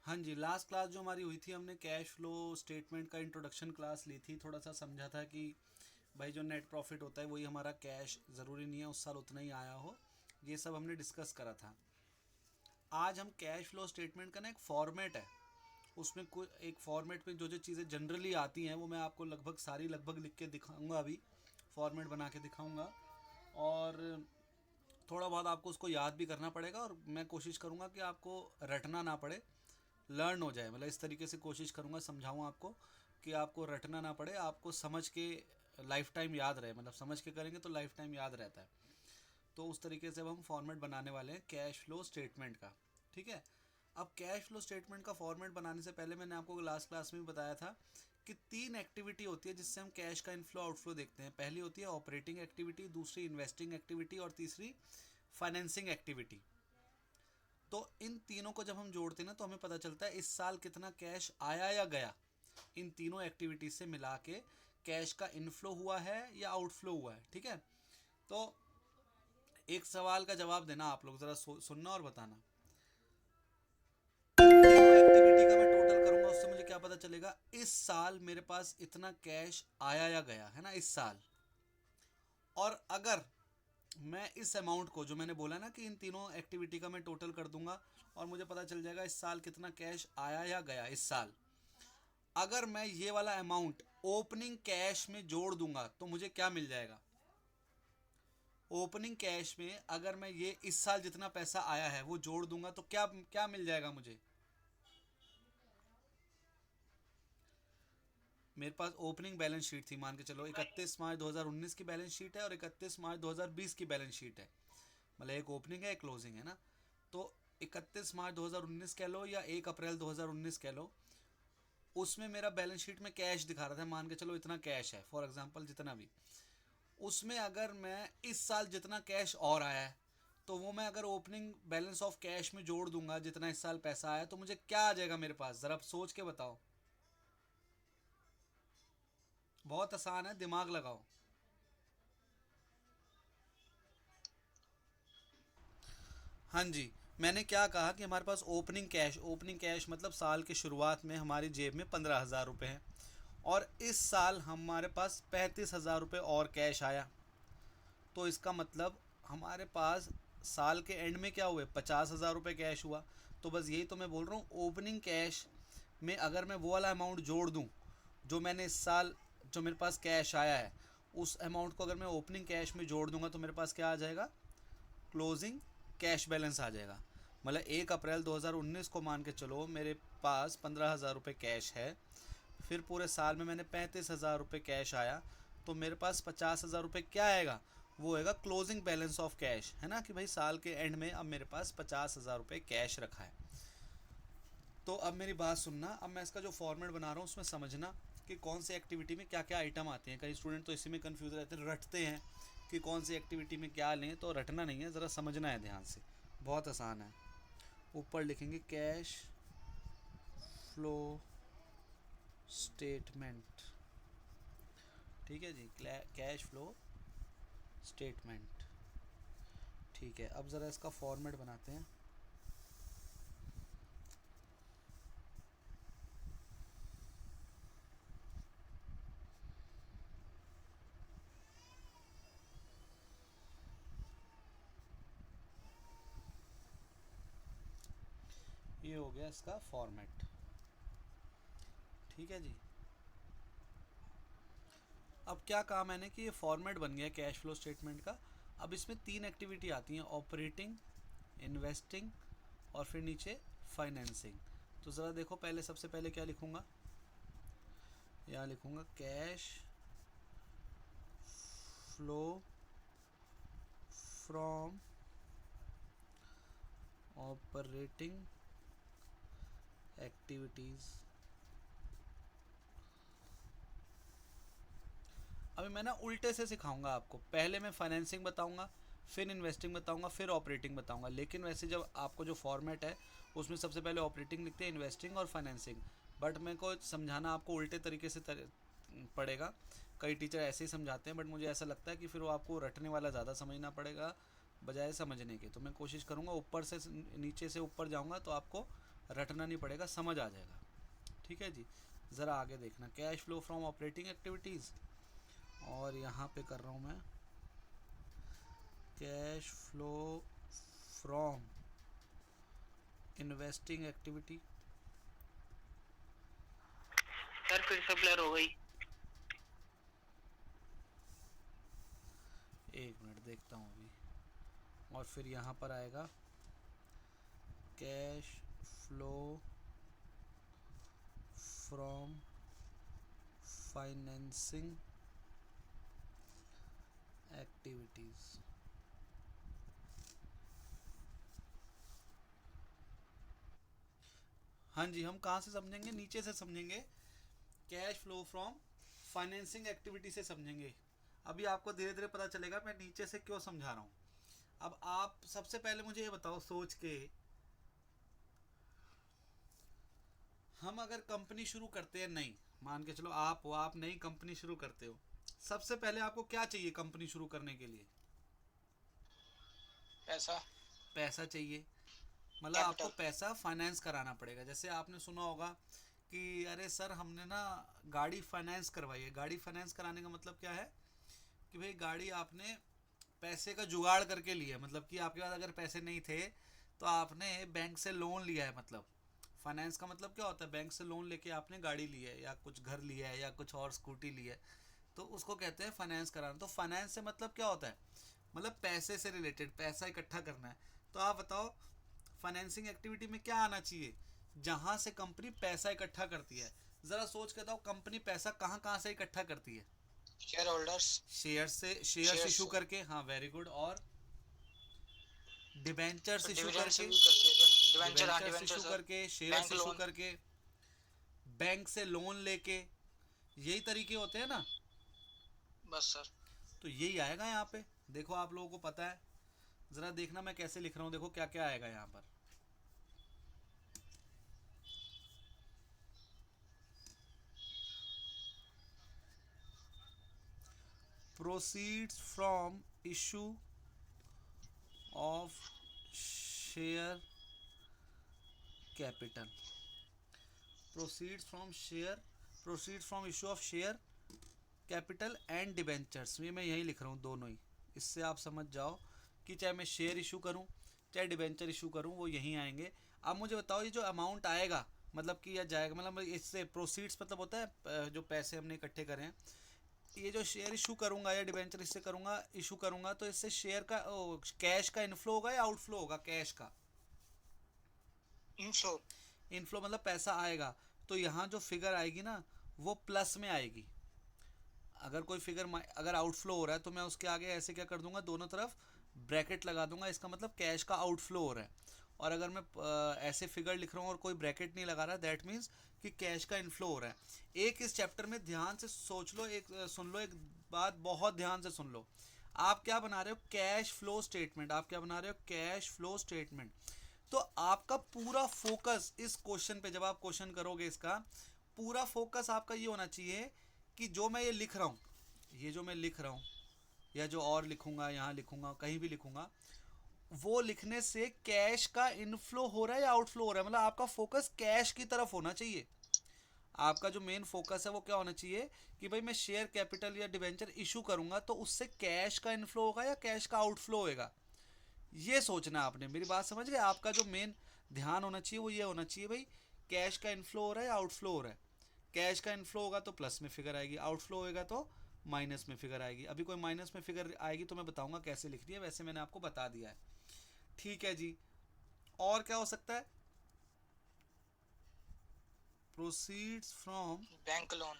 हाँ जी, last class जो हमारी हुई थी हमने कैश फ्लो स्टेटमेंट का इंट्रोडक्शन क्लास ली थी। थोड़ा सा समझा था कि भाई जो नेट प्रॉफिट होता है वही हमारा कैश, ज़रूरी नहीं है उस साल उतना ही आया हो। ये सब हमने डिस्कस करा था। आज हम कैश फ्लो स्टेटमेंट का ना एक फॉर्मेट है, उसमें कोई एक फॉर्मेट में जो जो चीज़ें जनरली आती हैं वो मैं आपको लगभग सारी लगभग लिख के दिखाऊंगा। अभी फॉर्मेट बना के दिखाऊंगा, और थोड़ा बहुत आपको उसको याद भी करना पड़ेगा, और मैं कोशिश करूँगा कि आपको रटना ना पड़े, लर्न हो जाए। मतलब इस तरीके से कोशिश करूँगा समझाऊँ आपको कि आपको रटना ना पड़े, आपको समझ के लाइफ टाइम याद रहे। मतलब समझ के करेंगे तो लाइफ टाइम याद रहता है। तो उस तरीके से अब हम फॉर्मेट बनाने वाले हैं कैश फ्लो स्टेटमेंट का। ठीक है। अब कैश फ्लो स्टेटमेंट का फॉर्मेट बनाने से पहले मैंने आपको लास्ट क्लास में भी बताया था कि तीन एक्टिविटी होती है जिससे हम कैश का इनफ्लो आउटफ्लो देखते हैं। पहली होती है ऑपरेटिंग एक्टिविटी, दूसरी इन्वेस्टिंग एक्टिविटी, और तीसरी फाइनेंसिंग एक्टिविटी। तो इन तीनों को जब हम जोड़ते हैं ना तो हमें पता चलता है इस साल कितना कैश आया या गया। इन तीनों एक्टिविटीज से मिला के कैश का इनफ्लो हुआ है या आउटफ्लो हुआ है। ठीक है। तो एक सवाल का जवाब देना आप लोग, जरा सुनना और बताना। तीनों एक्टिविटी का मैं टोटल करूंगा, उससे मुझे क्या पता चलेगा इस साल मेरे पास इतना कैश आया या गया है ना, इस साल। और अगर मैं इस अमाउंट को जो मैंने बोला ना कि इन तीनों एक्टिविटी का मैं टोटल कर दूंगा और मुझे पता चल जाएगा इस साल कितना कैश आया या गया इस साल। अगर मैं ये वाला अमाउंट ओपनिंग कैश में जोड़ दूंगा तो मुझे क्या मिल जाएगा। ओपनिंग कैश में अगर मैं ये इस साल जितना पैसा आया है वो जोड़ दूंगा तो क्या क्या मिल जाएगा मुझे। मेरे पास ओपनिंग बैलेंस शीट थी, मान के चलो 31 मार्च 2019 की बैलेंस शीट है और 31 मार्च 2020 की बैलेंस शीट है। मतलब एक ओपनिंग है एक क्लोजिंग है ना। तो 31 मार्च 2019 कह लो या 1 अप्रैल 2019 कह लो, उसमें मेरा बैलेंस शीट में कैश दिखा रहा था, मान के चलो इतना कैश है फॉर एग्जांपल, जितना भी। उसमें अगर मैं इस साल जितना कैश और आया है तो वो मैं अगर ओपनिंग बैलेंस ऑफ कैश में जोड़ दूंगा जितना इस साल पैसा आया तो मुझे क्या आ जाएगा मेरे पास, जरा सोच के बताओ। बहुत आसान है, दिमाग लगाओ। हाँ जी, मैंने क्या कहा कि हमारे पास ओपनिंग कैश मतलब साल की शुरुआत में हमारी जेब में 15,000 रुपये हैं, और इस साल हमारे पास 35,000 रुपये और कैश आया। तो इसका मतलब हमारे पास साल के एंड में क्या हुए, 50,000 रुपये कैश हुआ। तो बस यही तो मैं बोल रहा हूँ, ओपनिंग कैश में अगर मैं वो वाला अमाउंट जोड़ दूँ जो मैंने इस साल, जो मेरे पास कैश आया है, उस अमाउंट को अगर मैं ओपनिंग कैश में जोड़ दूंगा तो मेरे पास क्या आ जाएगा, क्लोजिंग कैश बैलेंस आ जाएगा। मतलब 1 अप्रैल 2019 को मान के चलो मेरे पास 15,000 रुपये कैश है, फिर पूरे साल में मैंने 35,000 रुपये कैश आया, तो मेरे पास 50,000 रुपये क्या आएगा, वो आएगा क्लोजिंग बैलेंस ऑफ कैश, है ना, कि भाई साल के एंड में अब मेरे पास 50,000 रुपये कैश रखा है। तो अब मेरी बात सुनना, अब मैं इसका जो फॉर्मेट बना रहा हूँ उसमें समझना कि कौन सी एक्टिविटी में क्या क्या आइटम आते हैं। कई स्टूडेंट तो इसी में कंफ्यूज रहते हैं, रटते हैं कि कौन सी एक्टिविटी में क्या लें। तो रटना नहीं है, ज़रा समझना है ध्यान से। बहुत आसान है। ऊपर लिखेंगे कैश फ्लो स्टेटमेंट। ठीक है जी, कैश फ्लो स्टेटमेंट। ठीक है, अब ज़रा इसका फॉर्मेट बनाते हैं। ये हो गया इसका फॉर्मेट। ठीक है जी। अब क्या कहा मैंने कि ये फॉर्मेट बन गया कैश फ्लो स्टेटमेंट का। अब इसमें तीन एक्टिविटी आती हैं, ऑपरेटिंग, इन्वेस्टिंग और फिर नीचे फाइनेंसिंग। तो ज़रा देखो, पहले सबसे पहले क्या लिखूँगा, यहाँ लिखूँगा cash flow from operating activities. अभी मैं ना उल्टे से सिखाऊंगा आपको, पहले मैं फाइनेंसिंग बताऊंगा, फिर इन्वेस्टिंग बताऊंगा, फिर ऑपरेटिंग बताऊंगा। लेकिन वैसे जब आपको जो फॉर्मेट है उसमें सबसे पहले ऑपरेटिंग लिखते हैं, इन्वेस्टिंग और फाइनेंसिंग। बट मेरे को समझाना आपको उल्टे तरीके से पड़ेगा। कई टीचर ऐसे ही समझाते हैं, बट मुझे ऐसा लगता है कि फिर वो आपको रटने वाला ज़्यादा समझना पड़ेगा बजाय समझने के। तो मैं कोशिश करूँगा ऊपर से नीचे से ऊपर जाऊँगा तो आपको रटना नहीं पड़ेगा, समझ आ जाएगा। ठीक है जी, ज़रा आगे देखना, cash flow from operating activities, और यहाँ पे कर रहा हूँ मैं cash flow from investing activity. Sir फिर से ब्लर हो गई। एक मिनट देखता हूँ अभी। और फिर यहाँ पर आएगा cash flow from financing activities. हाँ जी, हम कहाँ से समझेंगे, नीचे से समझेंगे, cash flow from financing activity से समझेंगे। अभी आपको धीरे धीरे पता चलेगा मैं नीचे से क्यों समझा रहा हूँ। अब आप सबसे पहले मुझे ये बताओ सोच के, हम अगर कंपनी शुरू करते हैं, नहीं मान के चलो आप हो, आप नई कंपनी शुरू करते हो, सबसे पहले आपको क्या चाहिए कंपनी शुरू करने के लिए? पैसा। पैसा चाहिए, मतलब आपको कैपिटल। पैसा फाइनेंस कराना पड़ेगा। जैसे आपने सुना होगा कि अरे सर हमने ना गाड़ी फाइनेंस करवाई है। गाड़ी फाइनेंस कराने का मतलब क्या है कि भाई गाड़ी आपने पैसे का जुगाड़ करके लिया, मतलब कि आपके पास अगर पैसे नहीं थे तो आपने बैंक से लोन लिया है। मतलब फाइनेंस का मतलब क्या होता है, बैंक से लोन लेके आपने गाड़ी ली है या कुछ घर लिया है या कुछ और स्कूटी ली है, तो उसको कहते हैं फाइनेंस कराना। तो फाइनेंस से मतलब क्या होता है, मतलब पैसे से रिलेटेड, पैसा इकट्ठा करना है। तो आप बताओ फाइनेंसिंग एक्टिविटी में क्या आना चाहिए, जहां से कंपनी पैसा इकट्ठा करती है। जरा सोच के बताओ कंपनी पैसा कहाँ कहाँ से इकट्ठा करती है? Share holders. शेयर से, शेयर्स शेयर्स इशू से। करके, हाँ वेरी गुड, और डिबेंचर्स फिर इशू डिविडेंड से करके, भी करती है क्या? डिवेंचर, हाँ डिबेंचर्स डिवेंचर इशू सर। करके, शेयर्स बैंक इशू लोन। करके, बैंक से लोन लेके, यही तरीके होते हैं ना। बस सर। तो यही आएगा यहाँ पे, देखो आप लोगों को पता है। जरा देखना मैं कैसे लिख रहा हूँ, देखो क्या क्या आएगा यहाँ पर। Proceeds from issue of share capital, proceeds from share, proceeds from issue of share capital and debentures. ये मैं यही लिख रहा हूँ दोनों ही, इससे आप समझ जाओ कि चाहे मैं शेयर इशू करूँ चाहे डिबेंचर इशू करूँ वो यहीं आएंगे। अब मुझे बताओ ये जो अमाउंट आएगा मतलब कि या जाएगा, मतलब इससे प्रोसीड्स मतलब होता है जो पैसे हमने इकट्ठे करें हैं। ये जो शेयर इशू करूंगा या डिबेंचर इससे करूंगा, इशू करूंगा, तो इससे शेयर का कैश का इनफ्लो होगा या आउटफ्लो होगा? कैश का इनफ्लो। इनफ्लो, मतलब पैसा आएगा। तो यहाँ जो फिगर आएगी ना वो प्लस में आएगी। अगर कोई फिगर अगर आउटफ्लो हो रहा है तो मैं उसके आगे ऐसे क्या कर दूंगा, दोनों तरफ ब्रैकेट लगा दूंगा, इसका मतलब कैश का आउटफ्लो हो रहा है। और अगर मैं ऐसे फिगर लिख रहा हूँ और कोई ब्रैकेट नहीं लगा रहा, दैट मीन्स कि कैश का इनफ्लो हो रहा है। एक इस चैप्टर में ध्यान से सोच लो, एक सुन लो, एक बात बहुत ध्यान से सुन लो। आप क्या बना रहे हो, कैश फ्लो स्टेटमेंट। आप क्या बना रहे हो, कैश फ्लो स्टेटमेंट। तो आपका पूरा फोकस इस क्वेश्चन पे, जब आप क्वेश्चन करोगे इसका पूरा फोकस आपका ये होना चाहिए कि जो मैं ये लिख रहा हूँ, ये जो मैं लिख रहा हूँ या जो और लिखूंगा, यहाँ लिखूंगा, कहीं भी लिखूंगा, वो लिखने से कैश का इनफ्लो हो रहा है या आउटफ्लो हो रहा है। मतलब आपका फोकस कैश की तरफ होना चाहिए। आपका जो मेन फोकस है वो क्या होना चाहिए कि भाई मैं शेयर कैपिटल या डिबेंचर इशू करूंगा तो उससे कैश का इनफ्लो होगा या कैश का आउटफ्लो होएगा। ये सोचना आपने, मेरी बात समझ गए? आपका जो मेन ध्यान होना चाहिए वो ये होना चाहिए भाई कैश का इनफ्लो हो रहा है या आउटफ्लो हो रहा है। कैश का इनफ्लो होगा तो प्लस में फिगर आएगी, आउटफ्लो होएगा तो माइनस में फिगर आएगी। अभी कोई माइनस में फिगर आएगी तो मैं बताऊंगा कैसे लिखनी है, वैसे मैंने आपको बता दिया है। ठीक है जी, और क्या हो सकता है? Proceeds from bank loan.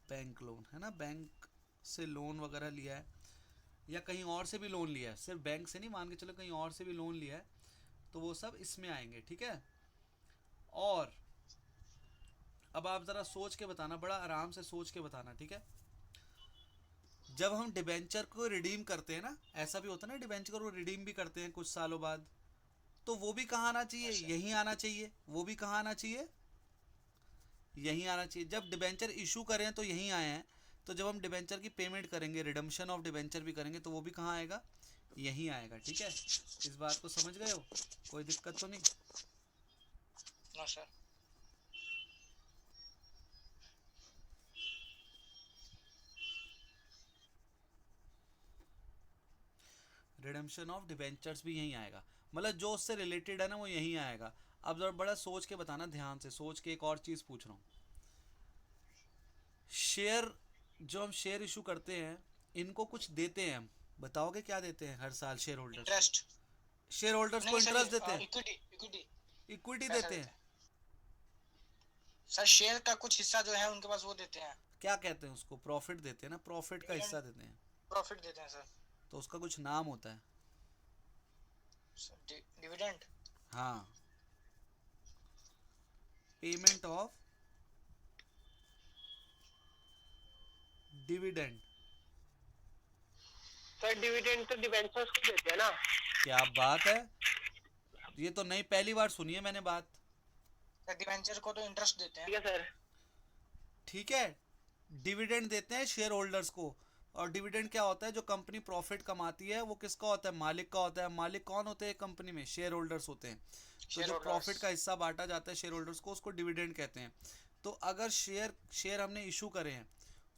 Bank loan, है ना, बैंक से लोन वगैरह लिया है या कहीं और से भी लोन लिया है, सिर्फ बैंक से नहीं, मान के चलो कहीं और से भी लोन लिया है, तो वो सब इसमें आएंगे। ठीक है, और अब आप ज़रा सोच के बताना, बड़ा आराम से सोच के बताना, ठीक है। जब हम डिबेंचर को रिडीम करते हैं ना, ऐसा भी होता है ना, डिबेंचर को रिडीम भी करते हैं कुछ सालों बाद, तो वो भी कहाँ आना चाहिए, अच्छा। यहीं आना चाहिए। वो भी कहाँ आना चाहिए, यहीं आना चाहिए। जब डिबेंचर इशू करें तो यहीं आए हैं, तो जब हम डिबेंचर की पेमेंट करेंगे, रिडम्पशन ऑफ डिबेंचर भी करेंगे, तो वो भी कहाँ आएगा, यहीं आएगा। ठीक है, इस बात को समझ गए हो, कोई दिक्कत तो नहीं? No sir. Redemption of debentures भी यहीं आएगा, मतलब जो उससे रिलेटेड है ना वो यहीं आएगा। अब जरा बड़ा सोच के बताना, ध्यान से सोच के। एक और चीज़ पूछ रहा हूँ, शेयर, जो हम शेयर इशू करते हैं, इनको कुछ देते हैं हम, बताओगे क्या देते हैं हर साल शेयर होल्डर्स को? इंटरेस्ट। शेयर होल्डर्स को नहीं सर, इंटरेस्ट देते हैं, इक्विटी इक्विटी इक्विटी पैसा देते हैं। देते हैं सर। शेयर का कुछ हिस्सा जो है उनके पास वो देते हैं। क्या कहते हैं उसको? प्रॉफिट देते हैं ना, प्रॉफिट का डिविडेंड, हिस्सा देते हैं। प्रॉफिट देते हैं सर। तो उसका कुछ नाम होता है। डिविडेंड। हाँ, payment of dividend. Sir dividend तो डिबेंचर्स को देते हैं ना। क्या बात है, ये तो नई पहली बार सुनी है मैंने बात। सर डिवेंचर को तो इंटरेस्ट देते ठीक हैं। है सर। ठीक है, डिविडेंड देते हैं शेयर होल्डर्स को। और डिविडेंड क्या होता है? जो कंपनी प्रॉफिट कमाती है वो किसका होता है? मालिक का होता है। मालिक कौन होते हैं कंपनी में? शेयर होल्डर्स होते हैं। तो शेयर जो होल्डर्स। प्रॉफिट का हिस्सा बांटा जाता है शेयर होल्डर्स को, उसको डिविडेंड कहते हैं। तो अगर शेयर हमने इशू करे हैं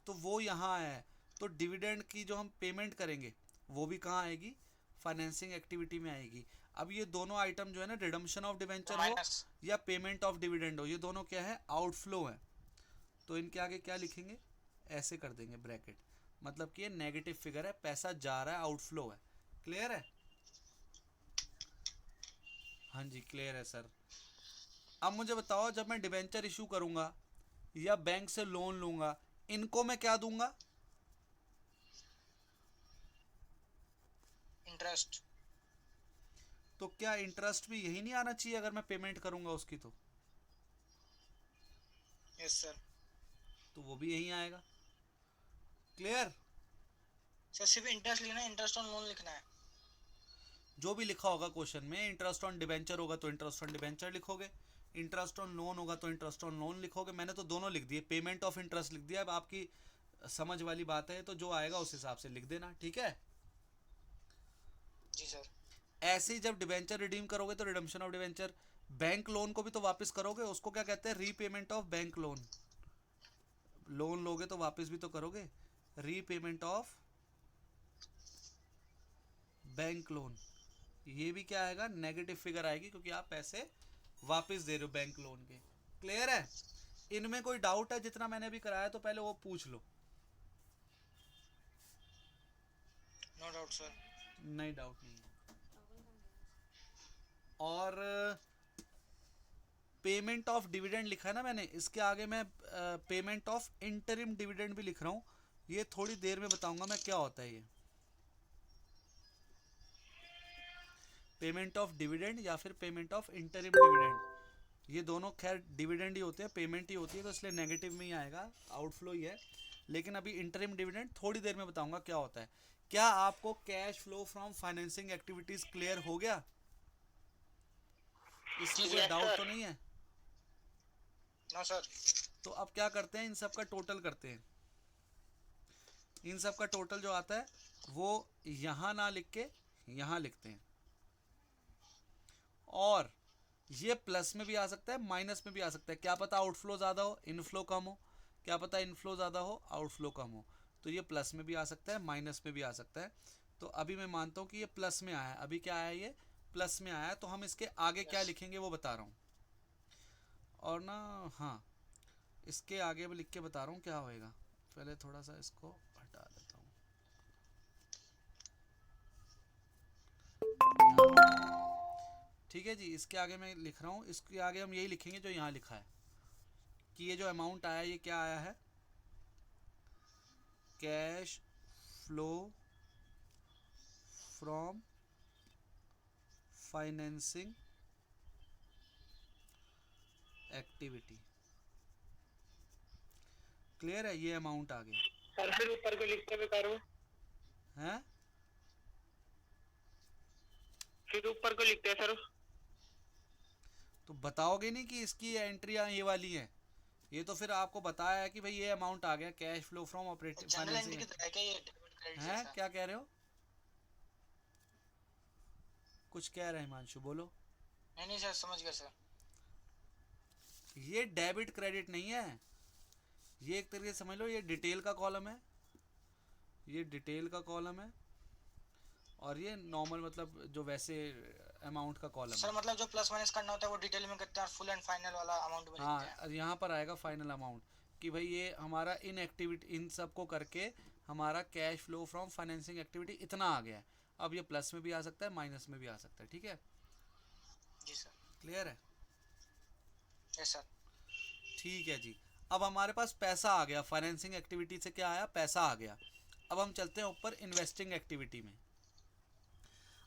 तो वो यहाँ आया है, तो डिविडेंड की जो हम पेमेंट करेंगे वो भी कहाँ आएगी? फाइनेंसिंग एक्टिविटी में आएगी। अब ये दोनों आइटम जो है ना, रिडम्पशन ऑफ डिवेंचर हो माइनस। या पेमेंट ऑफ डिविडेंड हो, ये दोनों क्या है? आउटफ्लो है। तो इनके आगे क्या लिखेंगे? ऐसे कर देंगे ब्रैकेट, मतलब कि ये नेगेटिव फिगर है, पैसा जा रहा है, आउटफ्लो है। क्लियर है? हाँ जी क्लियर है सर। अब मुझे बताओ, जब मैं डिबेंचर इशू करूंगा या बैंक से लोन लूंगा, इनको मैं क्या दूंगा? इंटरेस्ट। तो क्या इंटरेस्ट भी यही नहीं आना चाहिए अगर मैं पेमेंट करूंगा उसकी? तो यस सर। तो वो भी यहीं आएगा। क्लियर? सर सिर्फ इंटरेस्ट लिखना है, इंटरेस्ट ऑन लोन लिखना है। जो भी लिखा होगा क्वेश्चन में, इंटरेस्ट ऑन डिबेंचर होगा तो इंटरेस्ट ऑन डिबेंचर लिखोगे, इंटरेस्ट ऑन लोन होगा तो इंटरेस्ट ऑन लोन लिखोगे। मैंने तो दोनों लिख दिए, पेमेंट ऑफ इंटरेस्ट लिख दिया। अब आपकी समझ वाली बात है, तो जो आएगा उस हिसाब से लिख देना, ठीक है? जी सर। ऐसे ही जब डिबेंचर रिडीम करोगे तो redemption of debenture, bank loan को भी तो वापस करोगे, उसको क्या कहते हैं? Repayment of bank loan. Loan लोगे तो वापस भी तो करोगे, रीपेमेंट ऑफ बैंक लोन। ये भी क्या आएगा? नेगेटिव फिगर आएगी, क्योंकि आप पैसे वापस दे रहे हो बैंक लोन के। क्लियर है? इनमें कोई डाउट है? जितना मैंने अभी कराया तो पहले वो पूछ लो। No doubt sir. नहीं, डाउट नहीं है। और पेमेंट ऑफ डिविडेंड लिखा है ना मैंने, इसके आगे मैं पेमेंट ऑफ इंटरिम डिविडेंड भी लिख रहा हूँ। ये थोड़ी देर में बताऊंगा मैं क्या होता है ये पेमेंट ऑफ डिविडेंड या फिर पेमेंट ऑफ इंटरिम डिविडेंड। ये दोनों खैर डिविडेंड ही होते हैं, पेमेंट ही होती है, तो इसलिए नेगेटिव में ही आएगा, आउटफ्लो ही है। लेकिन अभी इंटरिम डिविडेंड थोड़ी देर में बताऊंगा क्या होता है। क्या आपको cash flow from financing activities clear हो गया? इसमें कोई Yes, डाउट sir. तो नहीं है? No sir. तो अब क्या करते हैं, इन सब का टोटल करते हैं। इन सब का टोटल जो आता है वो यहाँ ना लिख के यहाँ लिखते हैं। और ये प्लस में भी आ सकता है, माइनस में भी आ सकता है। क्या पता आउटफ्लो ज़्यादा हो, इनफ्लो कम हो। क्या पता इनफ्लो ज़्यादा हो, आउटफ्लो कम हो। तो ये प्लस में भी आ सकता है, माइनस में भी आ सकता है। तो अभी मैं मानता हूँ कि ये प्लस में आया है। अभी क्या आया? ये प्लस में आया है। तो हम इसके आगे क्या लिखेंगे वो बता रहा हूँ। और ना, हाँ, इसके आगे मैं लिख के बता रहा हूँ क्या होएगा। पहले थोड़ा सा इसको हटा देता हूँ। ठीक है जी, इसके आगे मैं लिख रहा हूँ, इसके आगे हम यही लिखेंगे जो यहाँ लिखा है, कि ये जो अमाउंट आया ये क्या आया है? Cash flow from financing activity. Clear है? ये अमाउंट आ गया सर फिर ऊपर को लिखते हुए करूँ? है। फिर ऊपर को लिखते हैं सर। तो बताओगे नहीं कि इसकी एंट्रियाँ ये वाली हैं? ये तो फिर आपको बताया है कि भाई ये अमाउंट आ गया, cash flow from operating general entry की फाइनेंसिंग। तरह है क्या ये? डेबिट क्रेडिट हैं, जैसा? क्या कह रहे हो? कुछ कह रहे हैं हिमांशु, बोलो। नहीं नहीं सर, समझ गया सर। ये डेबिट क्रेडिट नहीं है, ये एक तरीके से समझ लो ये डिटेल का कॉलम है, ये डिटेल का कॉलम है, और ये नॉर्मल मतलब जो वैसे अमाउंट का कॉलम सर है। मतलब जो प्लस माइनस करना होता है वो डिटेल में करते हैं और फुल एंड फाइनल वाला अमाउंट में लिखते हैं। हाँ, यहाँ पर आएगा फाइनल अमाउंट कि भाई ये हमारा इन एक्टिविटी, इन सब को करके हमारा cash flow from financing activity इतना आ गया है। अब ये प्लस में भी आ सकता है, माइनस में भी आ सकता है, ठीक है, जी सर। क्लियर है? Yes sir. ठीक है जी। अब हमारे पास पैसा आ गया, फाइनेंसिंग एक्टिविटी से क्या आया, पैसा आ गया। अब हम चलते हैं ऊपर इन्वेस्टिंग एक्टिविटी में।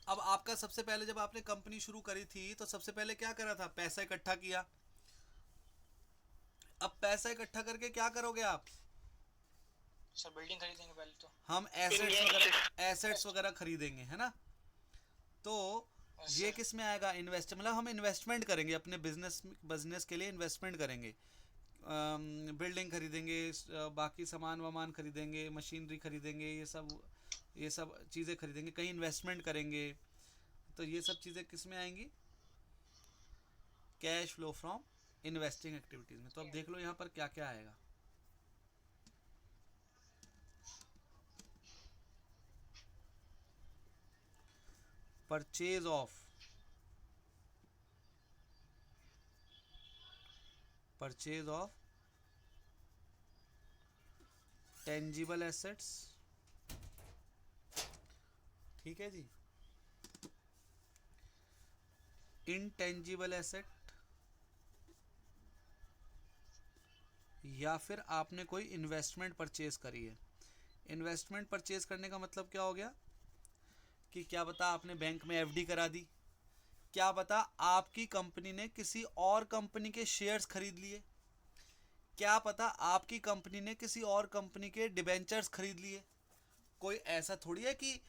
अब आपका सबसे पहले जब आपने कंपनी शुरू करी थी तो सबसे पहले क्या करा था, पैसा इकट्ठा किया। अब पैसा इकट्ठा करके क्या करोगे आप? सर बिल्डिंग खरीदेंगे पहले तो। हम एसेट्स वगैरह खरीदेंगे, है ना? तो ये किस में आएगा, इन्वेस्ट, मतलब हम इन्वेस्टमेंट करेंगे अपने बिजनेस के लिए, इन्वेस्टमेंट करेंगे, बिल्डिंग खरीदेंगे, बाकी सामान वामान खरीदेंगे, मशीनरी खरीदेंगे, ये सब चीज़ें खरीदेंगे, कहीं इन्वेस्टमेंट करेंगे। तो ये सब चीज़ें किस में आएंगी, cash flow from investing activities में। तो अब देख लो यहाँ पर क्या क्या आएगा। परचेज ऑफ टेंजिबल एसेट्स, ठीक है जी, इनटेंजिबल एसेट, या फिर आपने कोई इन्वेस्टमेंट परचेज करी है। इन्वेस्टमेंट परचेज करने का मतलब क्या हो गया कि क्या पता आपने बैंक में एफडी करा दी, क्या पता आपकी कंपनी ने किसी और कंपनी के शेयर्स खरीद लिए, क्या पता आपकी कंपनी ने किसी और कंपनी के डिबेंचर्स खरीद लिए। कोई ऐसा थोड़ी है कि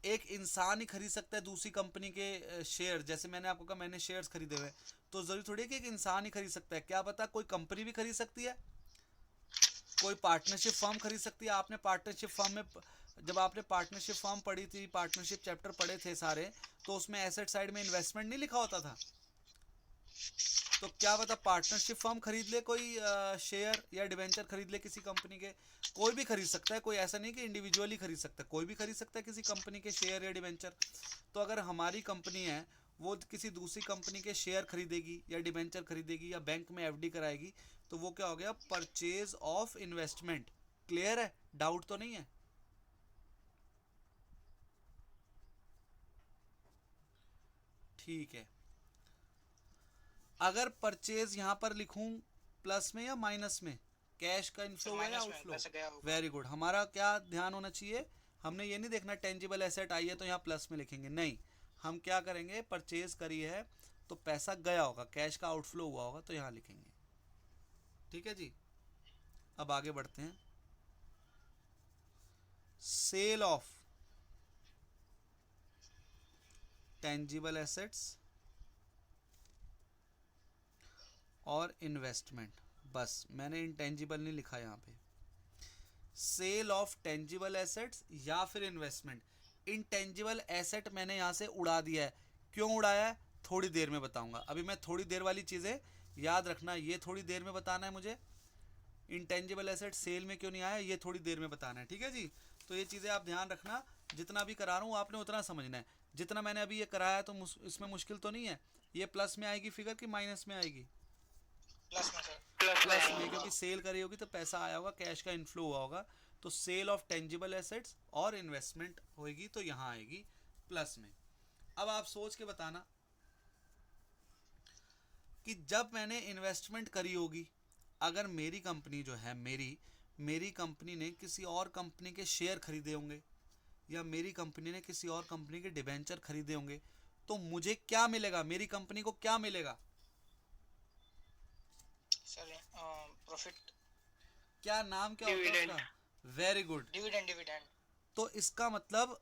एक इंसान ही खरीद सकता है दूसरी कंपनी के शेयर। जैसे मैंने आपको कहा मैंने शेयर्स खरीदे हुए, तो जरूरी थोड़ी है कि एक इंसान ही खरीद सकता है, क्या पता कोई कंपनी भी खरीद सकती है, कोई पार्टनरशिप फर्म खरीद सकती है। आपने पार्टनरशिप फर्म में, जब आपने पार्टनरशिप फर्म पढ़ी थी, पार्टनरशिप चैप्टर पढ़े थे सारे, तो उसमें एसेट साइड में इन्वेस्टमेंट नहीं लिखा होता था। तो क्या पता पार्टनरशिप फर्म खरीद ले कोई शेयर या डिवेंचर खरीद ले किसी कंपनी के। कोई भी खरीद सकता है, कोई ऐसा नहीं कि इंडिविजुअली खरीद सकता है, कोई भी खरीद सकता है किसी कंपनी के शेयर या डिवेंचर। तो अगर हमारी कंपनी है वो किसी दूसरी कंपनी के शेयर खरीदेगी या डिवेंचर खरीदेगी या बैंक में एफडी कराएगी, तो वो क्या हो गया, परचेज ऑफ इन्वेस्टमेंट। क्लियर है, डाउट तो नहीं है? ठीक है। अगर परचेज यहां पर लिखूं प्लस में या माइनस में, कैश का इनफ्लो है या आउटफ्लो? Very good. हमारा क्या ध्यान होना चाहिए, हमने ये नहीं देखना टेंजिबल एसेट आई है तो यहाँ प्लस में लिखेंगे, नहीं, हम क्या करेंगे, परचेज करी है तो पैसा गया होगा, कैश का आउटफ्लो हुआ होगा तो यहाँ लिखेंगे। ठीक है जी। अब आगे बढ़ते हैं। सेल ऑफ टेंजिबल एसेट्स और इन्वेस्टमेंट, बस मैंने इंटेंजिबल नहीं लिखा यहाँ पे। सेल ऑफ टेंजिबल एसेट्स या फिर इन्वेस्टमेंट। इंटेंजिबल एसेट मैंने यहाँ से उड़ा दिया है, क्यों उड़ाया है थोड़ी देर में बताऊंगा। अभी मैं थोड़ी देर वाली चीज़ें याद रखना, ये थोड़ी देर में बताना है मुझे। इंटेंजिबल एसेट सेल में क्यों नहीं आया ये थोड़ी देर में बताना है, ठीक है जी। तो ये चीज़ें आप ध्यान रखना, जितना भी करा रहा हूँ आपने उतना समझना है। जितना मैंने अभी ये कराया तो इसमें मुश्किल तो नहीं है। ये प्लस में आएगी फिगर कि माइनस में आएगी? प्लस में सर। प्लस में, क्योंकि सेल करी होगी तो पैसा आया होगा, कैश का इनफ्लो हुआ होगा। तो सेल ऑफ टेंजिबल एसेट्स और इन्वेस्टमेंट होगी तो यहाँ आएगी प्लस में। अब आप सोच के बताना कि जब मैंने इन्वेस्टमेंट करी होगी, अगर मेरी कंपनी जो है, मेरी कंपनी ने किसी और कंपनी के शेयर खरीदे होंगे या मेरी कंपनी ने किसी और कंपनी के डिबेंचर खरीदे होंगे, तो मुझे क्या मिलेगा, मेरी कंपनी को क्या मिलेगा सर? प्रॉफिट। क्या नाम क्या होता है उसका? Very good, dividend. तो इसका मतलब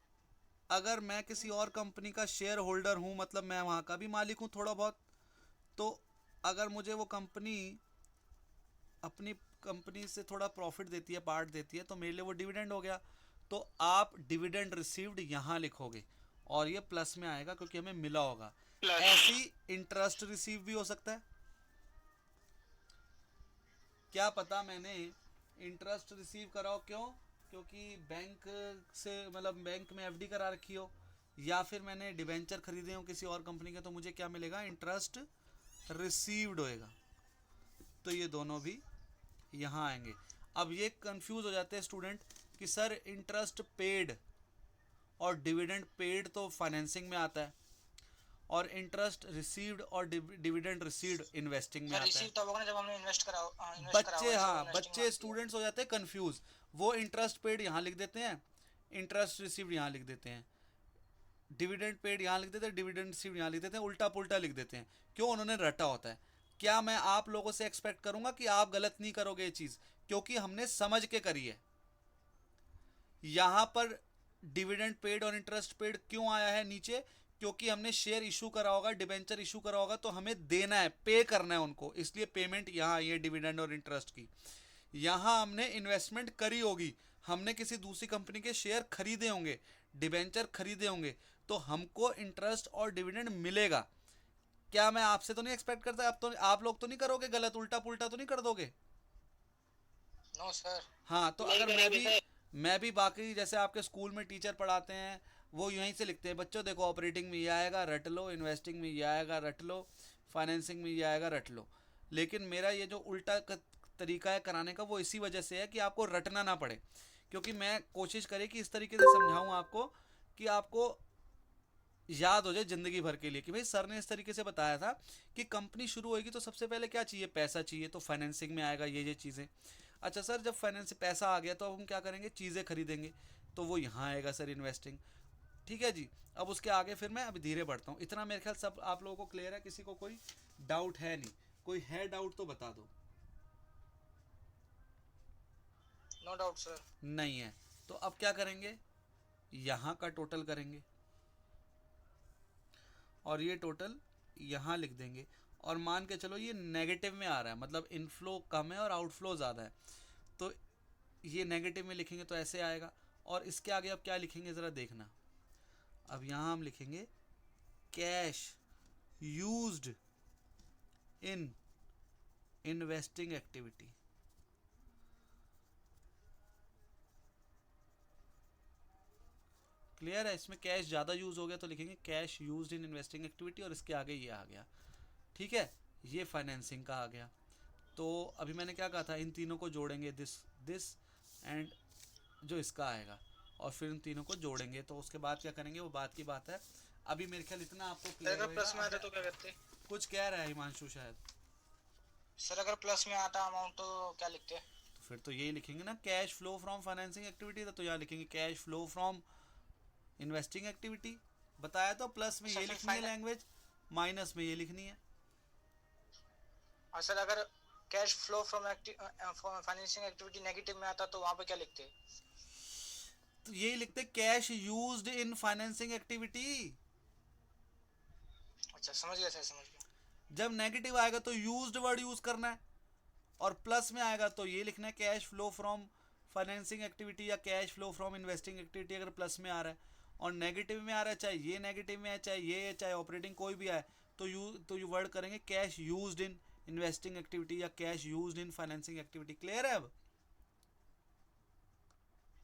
अगर मैं किसी और कंपनी का शेयर होल्डर हूँ, मतलब मैं वहाँ का भी मालिक हूँ थोड़ा बहुत, तो अगर मुझे वो कंपनी अपनी कंपनी से थोड़ा प्रॉफिट देती है, पार्ट देती है, तो मेरे लिए वो डिविडेंड हो गया। तो आप डिविडेंड रिसीव्ड यहाँ लिखोगे और ये प्लस में आएगा क्योंकि हमें मिला होगा। ऐसी इंटरेस्ट रिसीव भी हो सकता है, क्या पता मैंने इंटरेस्ट रिसीव कराओ, क्यों? क्योंकि बैंक से मतलब बैंक में एफडी करा रखी हो, या फिर मैंने डिबेंचर खरीदे हो किसी और कंपनी के, तो मुझे क्या मिलेगा? इंटरेस्ट रिसीव्ड होएगा। तो ये दोनों भी यहाँ आएंगे। अब ये कंफ्यूज हो जाते हैं स्टूडेंट कि सर इंटरेस्ट पेड और डिविडेंड पेड तो फाइनेंसिंग में आता है, और इंटरेस्ट रिसीव्ड और डिविडेंड रिसीव्ड इन्वेस्टिंग में सर आता है। रिसीव तब होगा ना जब हमने इन्वेस्ट करा होगा, बच्चे, इसलिए हाँ, investing में बच्चे आती है। स्टूडेंट्स हो जाते हैं कंफ्यूज। वो इंटरेस्ट पेड यहाँ लिख देते हैं, इंटरेस्ट रिसीव्ड यहाँ लिख देते हैं, डिविडेंड पेड यहाँ लिख देते हैं, डिविडेंड रिसीव्ड यहाँ लिख देते हैं, उल्टा पुल्टा लिख देते हैं। क्यों? उन्होंने रटा होता है। क्या मैं आप लोगों से एक्सपेक्ट करूंगा कि आप गलत नहीं करोगे ये चीज़? क्योंकि हमने समझ के करी है। यहाँ पर डिविडेंड पेड और इंटरेस्ट पेड क्यों आया है नीचे? क्योंकि हमने शेयर इशू करा होगा, डिबेंचर इशू करा होगा, तो हमें देना है, पे करना है उनको, इसलिए पेमेंट यहाँ आई है डिविडेंड और इंटरेस्ट की। यहाँ हमने इन्वेस्टमेंट करी होगी, हमने किसी दूसरी कंपनी के शेयर खरीदे होंगे, डिबेंचर खरीदे होंगे, तो हमको इंटरेस्ट और डिविडेंड मिलेगा। क्या मैं आपसे तो नहीं एक्सपेक्ट करता? अब तो आप लोग तो नहीं करोगे गलत, उल्टा पुल्टा तो नहीं कर दोगे? No sir. हाँ, तो नहीं अगर करेंगे सर। मैं भी बाकी जैसे आपके स्कूल में टीचर पढ़ाते हैं, वो यहीं से लिखते हैं, बच्चों देखो ऑपरेटिंग में ये आएगा रट लो, इन्वेस्टिंग में ये आएगा रट लो, फाइनेंसिंग में ये आएगा रट लो। लेकिन मेरा ये जो उल्टा तरीका है कराने का, वो इसी वजह से है कि आपको रटना ना पड़े। क्योंकि मैं कोशिश करें कि इस तरीके से समझाऊँ आपको कि आपको याद हो जाए ज़िंदगी भर के लिए कि भाई सर ने इस तरीके से बताया था कि कंपनी शुरू होएगी तो सबसे पहले क्या चाहिए? पैसा चाहिए, तो फाइनेंसिंग में आएगा ये चीज़ें। अच्छा सर, जब फाइनेंस पैसा आ गया तो अब हम क्या करेंगे? चीज़ें खरीदेंगे, तो वो यहाँ आएगा सर, इन्वेस्टिंग। ठीक है जी। अब उसके आगे फिर मैं अभी धीरे बढ़ता हूँ। इतना मेरे ख्याल सब आप लोगों को क्लियर है, किसी को कोई डाउट है नहीं? कोई है डाउट तो बता दो। No doubt sir. नहीं है तो अब क्या करेंगे? यहाँ का टोटल करेंगे और ये टोटल यहाँ लिख देंगे। और मान के चलो ये नेगेटिव में आ रहा है, मतलब इनफ्लो कम है और आउटफ्लो ज़्यादा है, तो ये नेगेटिव में लिखेंगे तो ऐसे आएगा। और इसके आगे अब क्या लिखेंगे ज़रा देखना। अब यहाँ हम लिखेंगे cash used in investing activity. Clear है? इसमें कैश ज़्यादा यूज़ हो गया तो लिखेंगे cash used in investing activity, और इसके आगे ये आ गया। ठीक है, ये फाइनेंसिंग का आ गया। तो अभी मैंने क्या कहा था? इन तीनों को जोड़ेंगे, दिस एंड जो इसका आएगा, और फिर इन तीनों को जोड़ेंगे। तो उसके बाद क्या करेंगे वो बात की बात है। अभी मेरे ख्याल इतना आपको सर क्लियर अगर प्लस में आता होगा। तो क्या करते? कुछ कह रहा है हिमांशु शायद, सर अगर प्लस में आता अमाउंट तो क्या लिखते? तो फिर तो यही लिखेंगे ना, cash flow from financing activity था, तो यहाँ लिखेंगे cash flow from investing activity. बताया तो, प्लस में सर ये फिर लिखनी है लैंग्वेज, माइनस में ये लिखनी है। और सर अगर cash flow from financing activity negative में आता तो वहां पे क्या लिखते? तो यही लिखते cash used in financing activity. अच्छा समझ गया सर, समझ गया। जब नेगेटिव आएगा तो यूज्ड वर्ड यूज करना है, और प्लस में आएगा तो ये लिखना है cash flow from financing activity या cash flow from investing activity अगर प्लस में आ रहा है। और नेगेटिव में आ रहा है, चाहे ये नेगेटिव में है, चाहे ये, चाहे ऑपरेटिंग कोई भी आए, तो यू वर्ड करेंगे cash used in investing activity या cash used in financing activity. Clear है? अब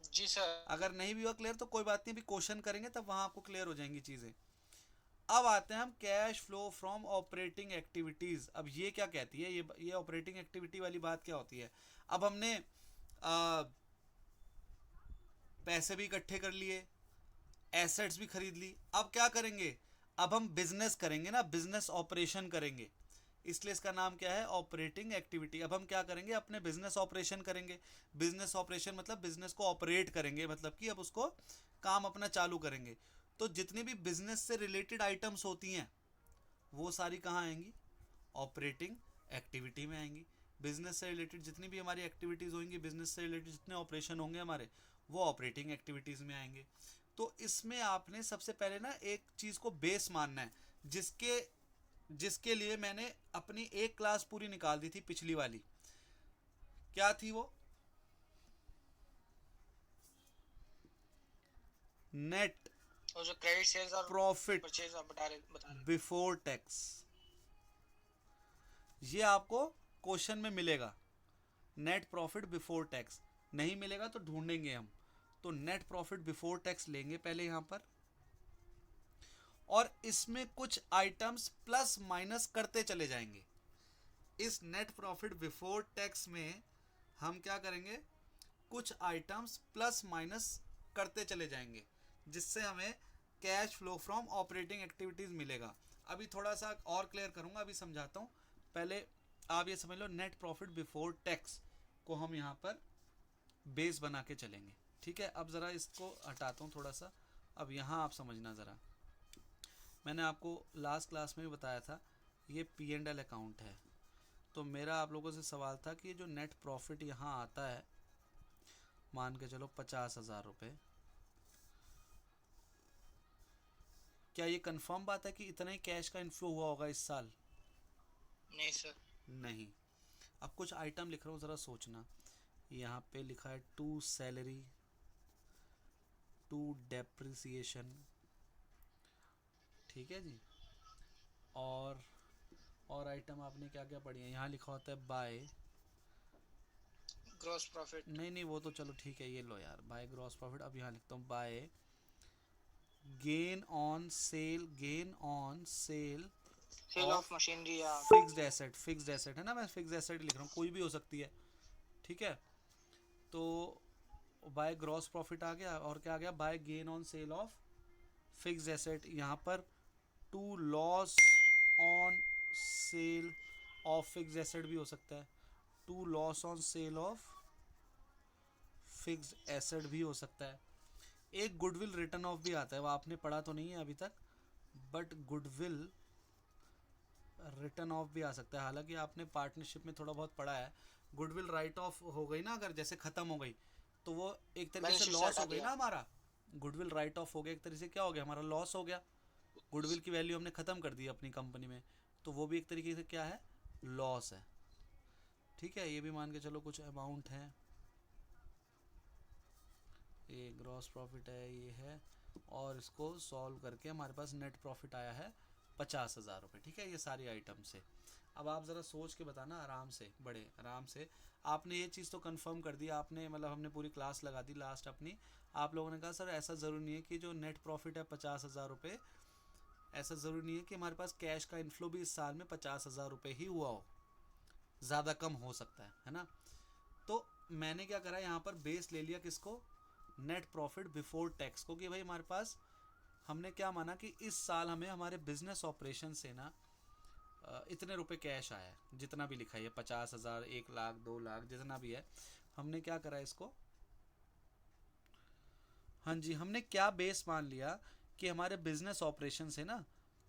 जी सर। अगर नहीं भी हुआ क्लियर तो कोई बात नहीं, अभी क्वेश्चन करेंगे तब वहां आपको क्लियर हो जाएंगी चीजें। अब आते हैं हम cash flow from operating activities. अब ये क्या कहती है? ये ऑपरेटिंग एक्टिविटी वाली बात क्या होती है? अब हमने पैसे भी इकट्ठे कर लिए, एसेट्स भी खरीद ली, अब क्या करेंगे? अब हम बिजनेस करेंगे ना, बिजनेस ऑपरेशन करेंगे, इसलिए इसका नाम क्या है? Operating activity. अब हम क्या करेंगे? अपने बिजनेस ऑपरेशन करेंगे। बिजनेस ऑपरेशन मतलब बिजनेस को ऑपरेट करेंगे, मतलब कि अब उसको काम अपना चालू करेंगे। तो जितनी भी बिजनेस से रिलेटेड आइटम्स होती हैं वो सारी कहाँ आएंगी? ऑपरेटिंग एक्टिविटी में आएंगी। बिजनेस से रिलेटेड जितनी भी हमारी एक्टिविटीज़ होंगी, बिजनेस से रिलेटेड जितने ऑपरेशन होंगे हमारे, वो ऑपरेटिंग एक्टिविटीज़ में आएंगे। तो इसमें आपने सबसे पहले ना एक चीज़ को बेस मानना है, जिसके लिए मैंने अपनी एक क्लास पूरी निकाल दी थी पिछली वाली। क्या थी वो? नेट और जो क्रेडिट सेल्स और प्रॉफिट परचेज आप बता रहे बिफोर टैक्स। ये आपको क्वेश्चन में मिलेगा नेट प्रॉफिट बिफोर टैक्स, नहीं मिलेगा तो ढूंढेंगे हम, तो नेट प्रॉफिट बिफोर टैक्स लेंगे पहले यहाँ पर, और इसमें कुछ आइटम्स प्लस माइनस करते चले जाएंगे। इस नेट प्रॉफिट बिफोर टैक्स में हम क्या करेंगे, कुछ आइटम्स प्लस माइनस करते चले जाएंगे, जिससे हमें cash flow from operating activities मिलेगा। अभी थोड़ा सा और क्लियर करूंगा, अभी समझाता हूँ। पहले आप ये समझ लो, नेट प्रॉफिट बिफोर टैक्स को हम यहाँ पर बेस बना के चलेंगे, ठीक है। अब ज़रा इसको हटाता हूँ थोड़ा सा, अब यहाँ आप समझना ज़रा। मैंने आपको लास्ट क्लास में भी बताया था, ये P&L अकाउंट है, तो मेरा आप लोगों से सवाल था कि जो नेट प्रॉफिट यहाँ आता है, मान के चलो 50,000 रुपये, क्या ये कंफर्म बात है कि इतना ही कैश का इन्फ्लो हुआ होगा इस साल? नहीं सर। नहीं। अब कुछ आइटम लिख रहा हूँ, ज़रा सोचना। यहाँ पे लिखा है टू सैलरी, टू डेप्रिसिएशन, ठीक है जी। और आइटम आपने क्या क्या पढ़ी है? यहाँ लिखा होता है बाय ग्रॉस प्रॉफिट। नहीं वो तो चलो ठीक है, ये लो यार, बाय ग्रॉस प्रॉफिट। अब यहाँ लिखता हूँ by gain on sale, sale of machinery या फिक्स्ड एसेट है ना, मैं फिक्स्ड एसेट लिख रहा हूँ, कोई भी हो सकती है, ठीक है। तो बाय ग्रॉस प्रॉफिट आ गया, और क्या आ गया, by gain on sale of fixed asset. यहाँ पर to loss on sale of fixed asset भी हो सकता है, to loss on sale of fixed asset भी हो सकता है। एक गुडविल रिटर्न ऑफ भी आता है, वो आपने पढ़ा तो नहीं है अभी तक, बट गुडविल रिटर्न ऑफ भी आ सकता है। हालांकि आपने पार्टनरशिप में थोड़ा बहुत पढ़ा है, गुडविल राइट ऑफ हो गई ना, अगर जैसे खत्म हो गई तो वो एक तरीके से लॉस हो गई ना हमारा। गुडविल राइट ऑफ हो गया, एक तरीके से क्या हो गया, हमारा लॉस हो गया, गुडविल की वैल्यू हमने खत्म कर दी अपनी कंपनी में, तो वो भी एक तरीके से क्या है, लॉस है, ठीक है। ये भी मान के चलो कुछ अमाउंट है, ये ग्रॉस प्रॉफिट है, ये है, और इसको सॉल्व करके हमारे पास नेट प्रॉफिट आया है 50,000 रुपये, ठीक है। ये सारी आइटम से अब आप ज़रा सोच के बताना आराम से, बड़े आराम से। आपने ये चीज़ तो कंफर्म कर दी आपने, मतलब हमने पूरी क्लास लगा दी लास्ट अपनी, आप लोगों ने कहा सर ऐसा ज़रूरी नहीं है कि जो नेट प्रॉफिट है 50,000 रुपये, ऐसा ज़रूरी नहीं है कि हमारे पास कैश का इन्फ्लो भी इस साल में 50,000 रुपये ही हुआ हो, ज़्यादा कम हो सकता है ना। तो मैंने क्या करा, यहाँ पर बेस ले लिया किसको, नेट प्रॉफिट बिफोर टैक्स को, कि भाई हमारे पास, हमने क्या माना कि इस साल हमें हमारे बिजनेस ऑपरेशन से ना इतने रुपए कैश आया है, जितना भी लिखा है 50,000, 1 लाख, 2 लाख, जितना भी है, हमने क्या करा इसको, हाँ जी, हमने क्या बेस मान लिया कि हमारे बिजनेस ऑपरेशन से ना,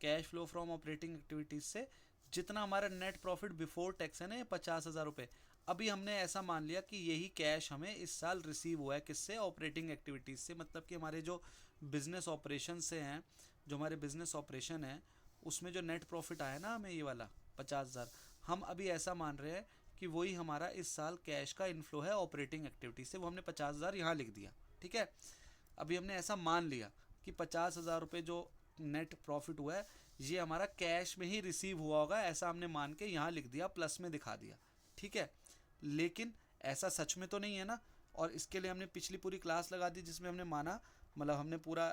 cash flow from operating activities से जितना हमारा नेट प्रॉफिट बिफोर टैक्स है ना, ये 50,000 रुपये, अभी हमने ऐसा मान लिया कि यही कैश हमें इस साल रिसीव हुआ है, किससे, ऑपरेटिंग एक्टिविटीज़ से। मतलब कि हमारे जो बिज़नेस ऑपरेशन से हैं, जो हमारे बिज़नेस ऑपरेशन है उसमें जो नेट प्रॉफिट आया ना हमें, ये वाला 50,000, हम अभी ऐसा मान रहे हैं कि वही हमारा इस साल कैश का इन्फ्लो है ऑपरेटिंग एक्टिविटीज से, वो हमने 50,000 यहाँ लिख दिया, ठीक है। अभी हमने ऐसा मान लिया कि 50,000 रुपये जो नेट प्रॉफिट हुआ है, ये हमारा कैश में ही रिसीव हुआ होगा, ऐसा हमने मान के यहाँ लिख दिया, प्लस में दिखा दिया, ठीक है। लेकिन ऐसा सच में तो नहीं है ना, और इसके लिए हमने पिछली पूरी क्लास लगा दी, जिसमें हमने माना, मतलब हमने पूरा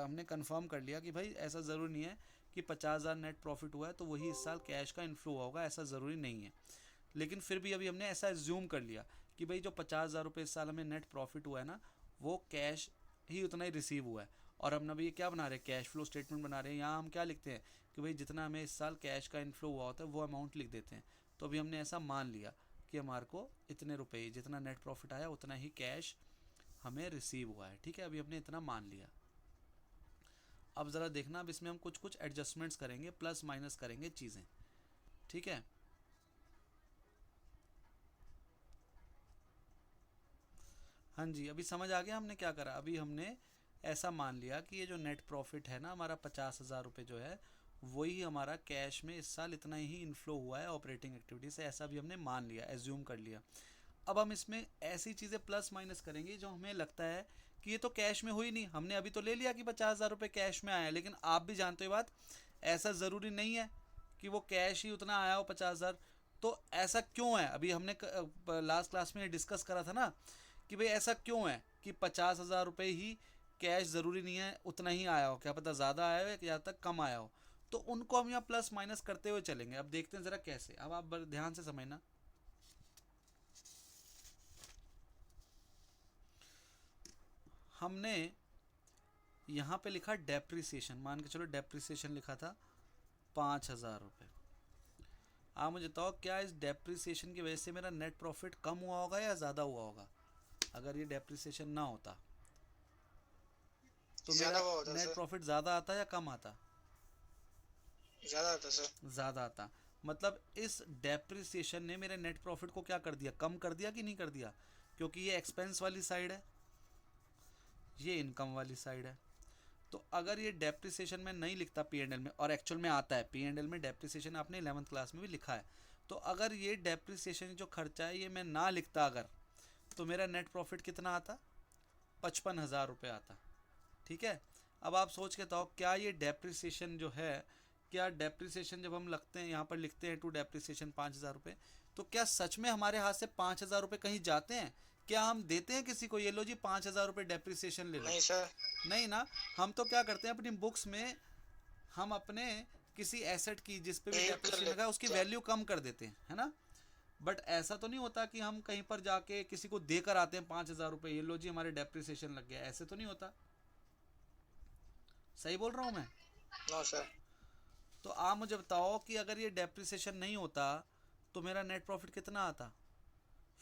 हमने कंफर्म कर लिया कि भाई ऐसा ज़रूरी नहीं है कि 50,000 नेट प्रॉफिट हुआ है तो वही इस साल कैश का इन्फ्लो हुआ होगा, ऐसा ज़रूरी नहीं है। लेकिन फिर भी अभी हमने ऐसा एज्यूम कर लिया कि भाई जो 50,000 रुपये इस साल हमें नेट प्रॉफिट हुआ है ना, वो कैश ही उतना ही रिसीव हुआ है। और हम अभी क्या बना रहे हैं, कैश फ्लो स्टेटमेंट बना रहे हैं। यहाँ हम क्या लिखते हैं कि भाई जितना हमें इस साल कैश का इन्फ्लो हुआ होता है वो अमाउंट लिख देते हैं। तो अभी हमने ऐसा मान लिया कि हमारे को इतने रुपए, जितना नेट प्रॉफिट आया उतना ही कैश हमें रिसीव हुआ है, ठीक है। अभी हमने इतना मान लिया। अब ज़रा देखना, अब इसमें हम कुछ कुछ एडजस्टमेंट्स करेंगे, प्लस माइनस करेंगे चीज़ें, ठीक है। हाँ जी, अभी समझ आ गया हमने क्या करा। अभी हमने ऐसा मान लिया कि ये जो नेट प्रॉफिट है ना हमारा 50,000 रुपये जो है, वही हमारा कैश में इस साल इतना ही इन्फ्लो हुआ है ऑपरेटिंग एक्टिविटी से, ऐसा भी हमने मान लिया, एज्यूम कर लिया। अब हम इसमें ऐसी चीज़ें प्लस माइनस करेंगे जो हमें लगता है कि ये तो कैश में हुई नहीं, हमने अभी तो ले लिया कि 50,000 रुपये कैश में आया, लेकिन आप भी जानते हो बात, ऐसा ज़रूरी नहीं है कि वो कैश ही उतना आया हो 50,000। तो ऐसा क्यों है, अभी हमने लास्ट क्लास में डिस्कस करा था ना कि भाई ऐसा क्यों है कि 50,000 रुपये ही कैश, ज़रूरी नहीं है उतना ही आया हो, क्या पता ज़्यादा आया हो या तक कम आया हो। तो उनको हम यहाँ प्लस माइनस करते हुए चलेंगे। अब देखते हैं ज़रा कैसे। अब आप ध्यान से समझना। हमने यहाँ पे लिखा डेप्रिसिएशन, मान के चलो डेप्रिसिएशन लिखा था 5,000 रुपये। आप मुझे बताओ क्या इस डेप्रिसिएशन की वजह से मेरा नेट प्रॉफिट कम हुआ होगा या ज़्यादा हुआ होगा? अगर ये डेप्रिसिएशन ना होता तो ज्यादा मेरा हुआ होता नेट सर, प्रॉफिट ज़्यादा आता या कम आता? ज्यादा आता सर। ज़्यादा आता। मतलब इस डेप्रिसिएशन ने मेरे नेट प्रॉफिट को क्या कर दिया, कम कर दिया कि नहीं कर दिया? क्योंकि ये एक्सपेंस वाली साइड है, ये इनकम वाली साइड है। तो अगर ये डेप्रिसिएशन में नहीं लिखता P&L में, और एक्चुअल में आता है P&L में डेप्रिसिएशन, आपने 11th क्लास में भी लिखा है, तो अगर ये डेप्रिसिएशन जो खर्चा है ये मैं ना लिखता अगर, तो मेरा नेट प्रॉफिट कितना आता? 55,000 रुपये आता। ठीक है। अब आप सोच के बताओ क्या ये डेप्रिसिएशन जो है, क्या डेप्रिसिएशन जब हम लगते हैं यहाँ पर लिखते हैं टू डेप्रिसिएशन 5,000 रुपये, तो क्या सच में हमारे हाथ से 5,000 रुपये कहीं जाते हैं? क्या हम देते हैं किसी को ये लो जी 5,000 रुपये डेप्रिसिएशन ले लो? नहीं सर। नहीं ना। हम तो क्या करते हैं अपनी बुक्स में, हम अपने किसी एसेट की जिस पे भी एक कर डेप्रिसिएशन लगा है उसकी लेते हैं। वैल्यू कम कर देते हैं, है ना। बट ऐसा तो नहीं होता कि हम कहीं पर जाके किसी को देकर आते हैं 5,000 रुपये, ये लो जी हमारे डेप्रिसिएशन लग गया, ऐसे तो नहीं होता। सही बोल रहा हूँ मैं? No sir. तो आप मुझे बताओ कि अगर ये डेप्रिसिएशन नहीं होता तो मेरा नेट प्रॉफिट कितना आता?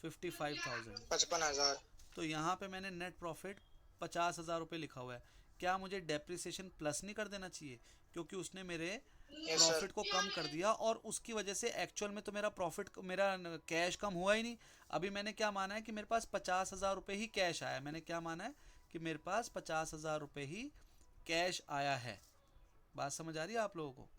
55,000। 55,000। तो यहाँ पे मैंने नेट प्रॉफिट 50,000 रुपये लिखा हुआ है। क्या मुझे डेप्रिसिएशन प्लस नहीं कर देना चाहिए? क्योंकि उसने मेरे यस सर। प्रॉफिट को कम कर दिया, और उसकी वजह से एक्चुअल में तो मेरा प्रॉफिट, मेरा कैश कम हुआ ही नहीं। अभी मैंने क्या माना है कि मेरे पास 50,000 रुपये ही कैश आया। मैंने क्या माना है कि मेरे पास 50,000 रुपये ही कैश आया है। बात समझ आ रही है आप लोगों को?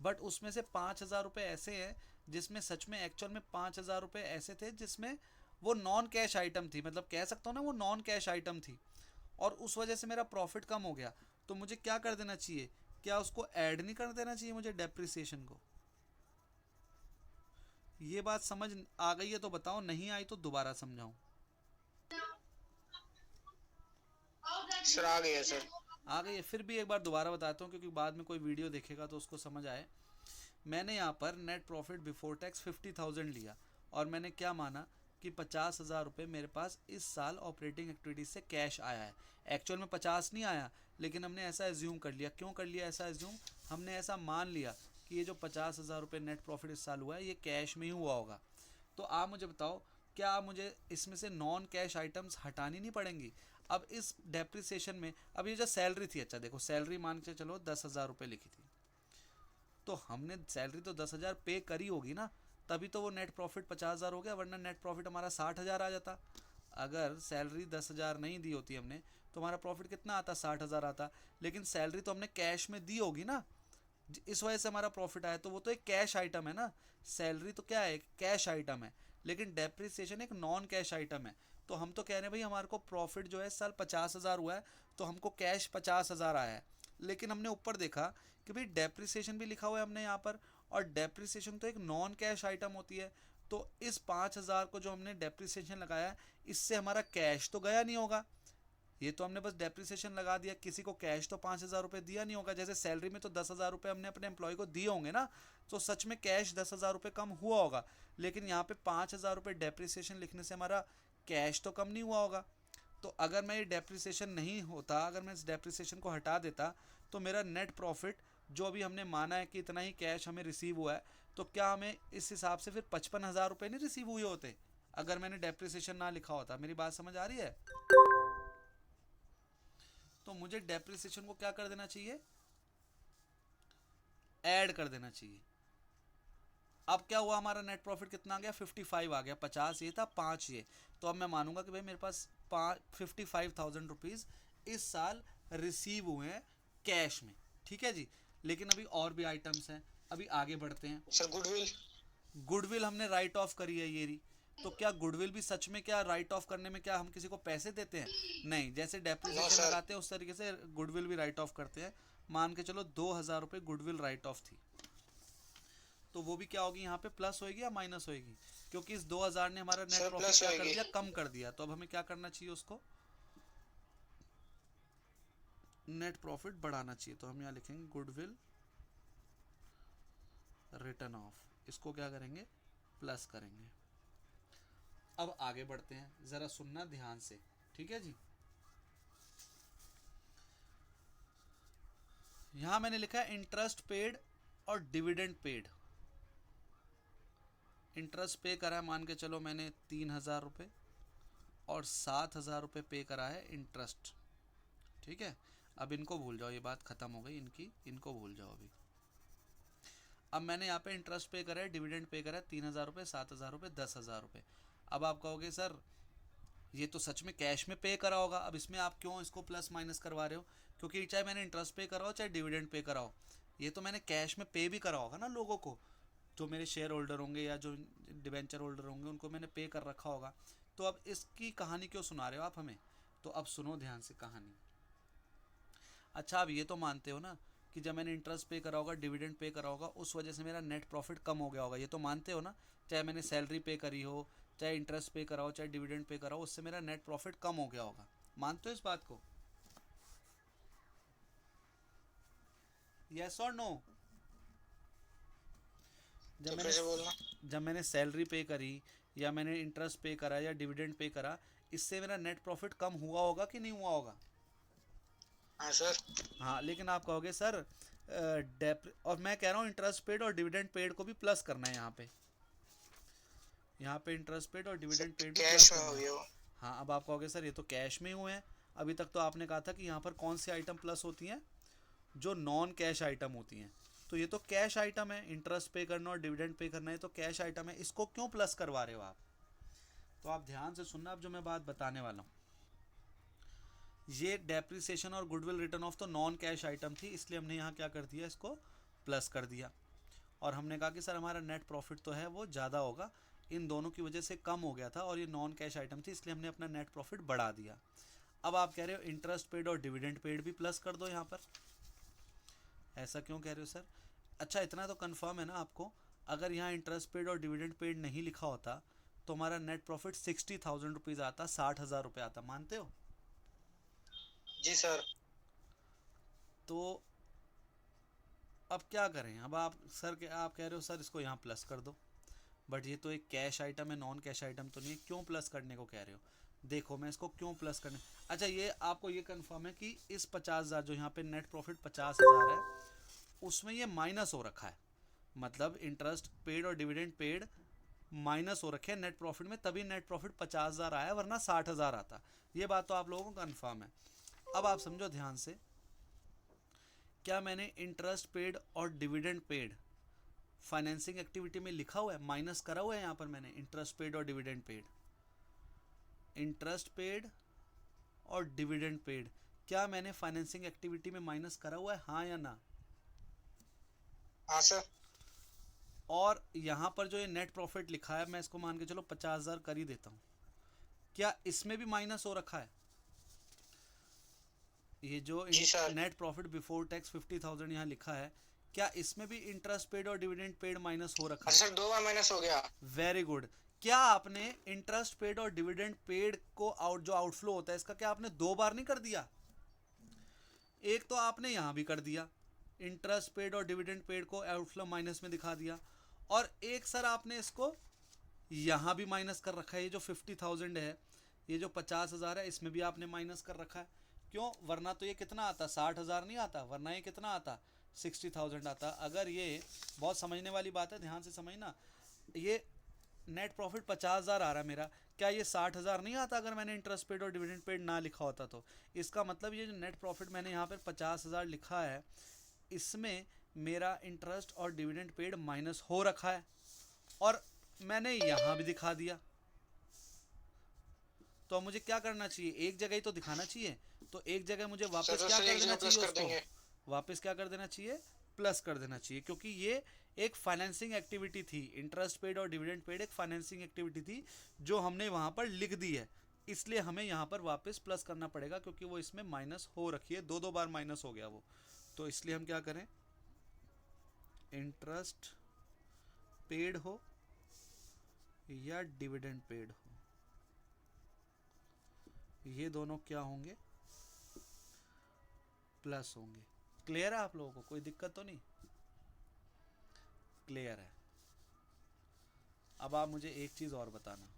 बट उसमें से 5,000 रुपये ऐसे हैं जिसमें सच में एक्चुअल में 5,000 रुपये ऐसे थे जिसमें वो नॉन कैश आइटम थी, मतलब कह सकता हूँ ना वो नॉन कैश आइटम थी, और उस वजह से मेरा प्रॉफिट कम हो गया। तो मुझे क्या कर देना चाहिए? क्या उसको ऐड नहीं कर देना चाहिए मुझे डेप्रिसिएशन को? ये बात समझ आ गई है तो बताओ, नहीं आई तो दोबारा समझाऊं? सर आ गया सर। आ गई है? फिर भी एक बार दोबारा बताता हूँ क्योंकि बाद में कोई वीडियो देखेगा तो उसको समझ आए। मैंने यहाँ पर नेट प्रॉफिट बिफोर टैक्स 50,000 लिया, और मैंने क्या माना कि 50,000 रुपये मेरे पास इस साल ऑपरेटिंग एक्टिविटीज से कैश आया है। एक्चुअल में 50 नहीं आया, लेकिन हमने ऐसा एज्यूम कर लिया। क्यों कर लिया ऐसा एज्यूम? हमने ऐसा मान लिया कि ये जो 50,000 रुपये नेट प्रॉफिट इस साल हुआ है ये कैश में ही हुआ होगा। तो आप मुझे बताओ क्या मुझे इसमें से नॉन कैश आइटम्स हटानी नहीं पड़ेंगी? अब इस डेप्रिसिएशन में, अब ये जो सैलरी थी, अच्छा देखो सैलरी मान के चलो 10,000 रुपये लिखी थी, तो हमने सैलरी तो 10,000 पे करी होगी ना, तभी तो वो नेट प्रॉफिट 50,000 हो गया, वरना नेट प्रॉफिट हमारा 60,000 आ जाता। अगर सैलरी 10,000 नहीं दी होती हमने तो हमारा प्रॉफिट कितना आता? 60,000 आता। लेकिन सैलरी तो हमने कैश में दी होगी ना, इस वजह से हमारा प्रॉफिट आया, तो वो तो एक कैश आइटम है ना। सैलरी तो क्या है? कैश आइटम है, लेकिन डेप्रिसिएशन एक नॉन कैश आइटम है। तो हम तो कह रहे हैं भाई हमारे को प्रॉफिट जो है इस साल 50,000 हुआ है, तो हमको कैश 50,000 आया है। लेकिन हमने ऊपर देखा कि भाई डेप्रिसिएशन भी लिखा हुआ है हमने यहाँ पर, और डेप्रिसिएशन तो एक नॉन कैश आइटम होती है। तो इस 5,000 को जो हमने डेप्रिसिएशन लगाया है, इससे हमारा कैश तो गया नहीं होगा। ये तो हमने बस डेप्रिसिएशन लगा दिया, किसी को कैश तो 5,000 रुपये दिया नहीं होगा। जैसे सैलरी में तो 10,000 रुपये हमने अपने एम्प्लॉय को दिए होंगे ना, तो सच में कैश 10,000 रुपये कम हुआ होगा। लेकिन यहाँ पे 5,000 रुपये डेप्रिसिएशन लिखने से हमारा कैश तो कम नहीं हुआ होगा। तो अगर मैं ये डेप्रिसिएशन नहीं होता, अगर मैं इस डेप्रिसिएशन को हटा देता, तो मेरा नेट प्रॉफिट जो अभी हमने माना है कि इतना ही कैश हमें रिसीव हुआ है, तो क्या हमें इस हिसाब से फिर 55,000 रुपये नहीं रिसीव हुए होते अगर मैंने डेप्रिसिएशन ना लिखा होता? मेरी बात समझ आ रही है? तो मुझे डेप्रिसिएशन को क्या कर देना चाहिए? ऐड कर देना चाहिए। अब क्या हुआ, हमारा नेट प्रॉफिट कितना आ गया? 55 आ गया। 50 ये था, 5 ये। तो अब मैं मानूंगा कि भाई मेरे पास 55,000 रुपीज़ इस साल रिसीव हुए हैं कैश में। ठीक है जी। लेकिन अभी और भी आइटम्स हैं, अभी आगे बढ़ते हैं। Sir goodwill. गुडविल हमने राइट ऑफ करी है ये रही। तो क्या गुडविल भी सच में, क्या राइट ऑफ करने में क्या हम किसी को पैसे देते हैं? नहीं। जैसे डेप्रिसिएशन लगाते हैं उस तरीके से गुडविल भी राइट ऑफ करते हैं। मान के चलो 2,000 रुपये गुडविल राइट ऑफ थी। तो वो भी क्या होगी यहाँ पे, प्लस होगी या माइनस होगी, क्योंकि इस 2000 ने हमारा नेट सर प्रॉफिट प्लस क्या कर होएगी। दिया, कम कर दिया। तो अब हमें क्या करना चाहिए, उसको नेट प्रॉफिट बढ़ाना चाहिए। तो हम यहाँ लिखेंगे गुडविल रिटर्न ऑफ, इसको क्या करेंगे, प्लस करेंगे। अब आगे बढ़ते हैं, जरा सुनना ध्यान से, ठीक है जी। यहां मैंने लिखा है इंटरेस्ट पेड और डिविडेंड पेड। इंटरेस्ट पे करा है, मान के चलो मैंने 3000 रुपये और 7000 रुपये पे करा है इंटरेस्ट, ठीक है। अब इनको भूल जाओ, ये बात खत्म हो गई इनकी, इनको भूल जाओ अभी। अब मैंने यहाँ पे इंटरेस्ट पे करा है, डिविडेंड पे करा है, 3000 रुपये, 7000 रुपये, 10,000 रुपये। अब आप कहोगे सर ये तो सच में कैश में पे करा होगा, अब इसमें आप क्यों इसको प्लस माइनस करवा रहे हो, क्योंकि चाहे मैंने इंटरेस्ट पे करा हो चाहे डिविडेंड पे करा हो, ये तो मैंने कैश में पे भी करा होगा ना लोगों को, जो मेरे शेयर होल्डर होंगे या जो डिवेंचर होल्डर होंगे उनको मैंने पे कर रखा होगा। तो अब इसकी कहानी क्यों सुना रहे हो आप हमें, तो अब सुनो ध्यान से कहानी। अच्छा, आप ये तो मानते हो ना कि जब मैंने इंटरेस्ट पे करा होगा, डिविडेंड पे करा होगा, उस वजह से मेरा नेट प्रॉफिट कम हो गया होगा, ये तो मानते हो ना। चाहे मैंने सैलरी पे करी हो, चाहे इंटरेस्ट पे करा हो, चाहे डिविडेंड पे करा हो, उससे मेरा नेट प्रॉफिट कम हो गया होगा। मानते हो इस बात को, यस और नो। तो फिर से बोलना। जब मैंने सैलरी पे करी या मैंने इंटरेस्ट पे करा या डिविडेंड पे करा, इससे मेरा नेट प्रॉफिट कम हुआ होगा कि नहीं हुआ होगा। हाँ सर। हाँ, लेकिन आप कहोगे सर और मैं कह रहा हूँ इंटरेस्ट पेड और डिविडेंड पेड को भी प्लस करना है यहाँ पे इंटरेस्ट पेड और डिविडेंड पेड भी कैश प्लस में करना हो है। गया वो। हाँ, अब आप कहोगे सर ये तो कैश में ही हुए हैं। अभी तक तो आपने कहा था कि यहाँ पर कौन सी आइटम प्लस होती हैं, जो नॉन कैश आइटम होती हैं। तो ये तो कैश आइटम है, इंटरेस्ट पे करना और डिविडेंड पे करना है, तो कैश आइटम है, इसको क्यों प्लस करवा रहे हो आप। तो आप ध्यान से सुनना, अब जो मैं बात बताने वाला हूँ। ये डेप्रिसिएशन और गुडविल रिटर्न ऑफ तो नॉन कैश आइटम थी, इसलिए हमने यहाँ क्या कर दिया, इसको प्लस कर दिया। और हमने कहा कि सर हमारा नेट प्रॉफिट तो है वो ज़्यादा होगा, इन दोनों की वजह से कम हो गया था और ये नॉन कैश आइटम थी, इसलिए हमने अपना नेट प्रॉफिट बढ़ा दिया। अब आप कह रहे हो इंटरेस्ट पेड और डिविडेंड पेड भी प्लस कर दो यहाँ पर, ऐसा क्यों कह रहे हो सर। अच्छा, इतना तो कंफर्म है ना आपको, अगर यहाँ इंटरेस्ट पेड और डिविडेंड पेड नहीं लिखा होता तो हमारा नेट प्रॉफिट 60,000 रुपीज़ आता, 60,000 रुपये आता, मानते हो। जी सर। तो अब क्या करें, अब आप कह रहे हो सर इसको यहाँ प्लस कर दो, बट ये तो एक कैश आइटम है, नॉन कैश आइटम तो नहीं है, क्यों प्लस करने को कह रहे हो। देखो मैं इसको क्यों प्लस करने, अच्छा ये आपको ये कंफर्म है कि इस 50,000 जो यहाँ पे नेट प्रॉफिट 50,000 है, उसमें ये माइनस हो रखा है, मतलब इंटरेस्ट पेड और डिविडेंड पेड माइनस हो रखे हैं नेट प्रॉफिट में, तभी नेट प्रॉफिट 50,000 आया, वरना 60,000 आता। ये बात तो आप लोगों को कंफर्म है। अब आप समझो ध्यान से, क्या मैंने इंटरेस्ट पेड और डिविडेंड पेड फाइनेंसिंग एक्टिविटी में लिखा हुआ है, माइनस करा हुआ है यहाँ पर मैंने, इंटरेस्ट पेड और डिविडेंड पेड, इंटरेस्ट पेड और डिविडेंड पेड, क्या मैंने फाइनेंसिंग एक्टिविटी में माइनस करा हुआ है, हाँ या ना। हाँ सर। और यहाँ पर जो ये नेट प्रॉफिट लिखा है, मैं इसको मान के चलो 50,000 कर ही देता हूँ, क्या इसमें भी माइनस हो रखा है। ये जो नेट प्रॉफिट बिफोर टैक्स 50,000 यहाँ लिखा है, क्या इसमें भी इंटरेस्ट पेड और डिविडेंड पेड माइनस हो रखा है। सर 2 बार माइनस हो गया। Very good. क्या आपने इंटरेस्ट पेड और डिविडेंड पेड को जो आउटफ्लो होता है इसका, क्या आपने 2 बार नहीं कर दिया। एक तो आपने यहाँ भी कर दिया, इंटरेस्ट पेड और डिविडेंड पेड को आउटफ्लो माइनस में दिखा दिया, और एक सर आपने इसको यहाँ भी माइनस कर रखा है। ये जो 50,000 है, ये जो 50,000 है, इसमें भी आपने माइनस कर रखा है। क्यों, वरना तो ये कितना आता, 60,000 नहीं आता, वरना ये कितना आता, 60,000 आता। अगर ये बहुत समझने वाली बात है, ध्यान से समझना, ये नेट प्रॉफिट 50,000 आ रहा है मेरा, क्या ये 60,000 नहीं आता अगर मैंने इंटरेस्ट पेड और डिविडेंड पेड ना लिखा होता। तो इसका मतलब ये जो नेट प्रॉफिट मैंने यहाँ पर 50,000 लिखा है, इसमें मेरा इंटरेस्ट और डिविडेंड पेड माइनस हो रखा है, और मैंने यहाँ भी दिखा दिया। तो मुझे क्या करना चाहिए, एक जगह ही तो दिखाना चाहिए, तो एक जगह मुझे वापस क्या कर देना चाहिए, उसको वापस क्या कर देना चाहिए, प्लस कर देना चाहिए, क्योंकि ये एक फाइनेंसिंग एक्टिविटी थी। इंटरेस्ट पेड और डिविडेंड पेड एक फाइनेंसिंग एक्टिविटी थी जो हमने वहाँ पर लिख दी है, इसलिए हमें यहाँ पर वापस प्लस करना पड़ेगा, क्योंकि वो इसमें माइनस हो रखी है, 2 बार माइनस हो गया वो। तो इसलिए हम क्या करें, इंटरेस्ट पेड हो या डिविडेंड पेड हो, ये दोनों क्या होंगे, प्लस होंगे। क्लियर है आप लोगों को, कोई दिक्कत तो नहीं? क्लियर है। अब आप मुझे एक चीज और बताना,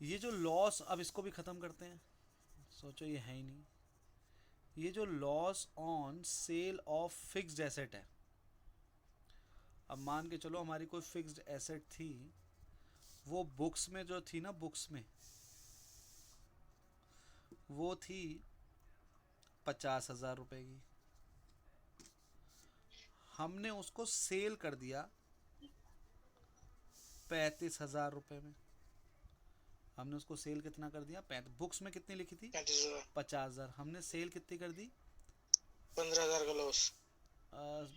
ये जो लॉस, अब इसको भी खत्म करते हैं, सोचो ये है ही नहीं। ये जो loss on sale of fixed asset है, अब मान के चलो हमारी कोई फिक्स्ड एसेट थी, वो बुक्स में जो थी ना, बुक्स में वो थी 50,000 रुपए की, हमने उसको सेल कर दिया 35,000 रुपए में। हमने उसको सेल कितना कर दिया, बुक्स में कितनी लिखी थी 50,000, हमने सेल कितनी कर दी 15,000 का लॉस।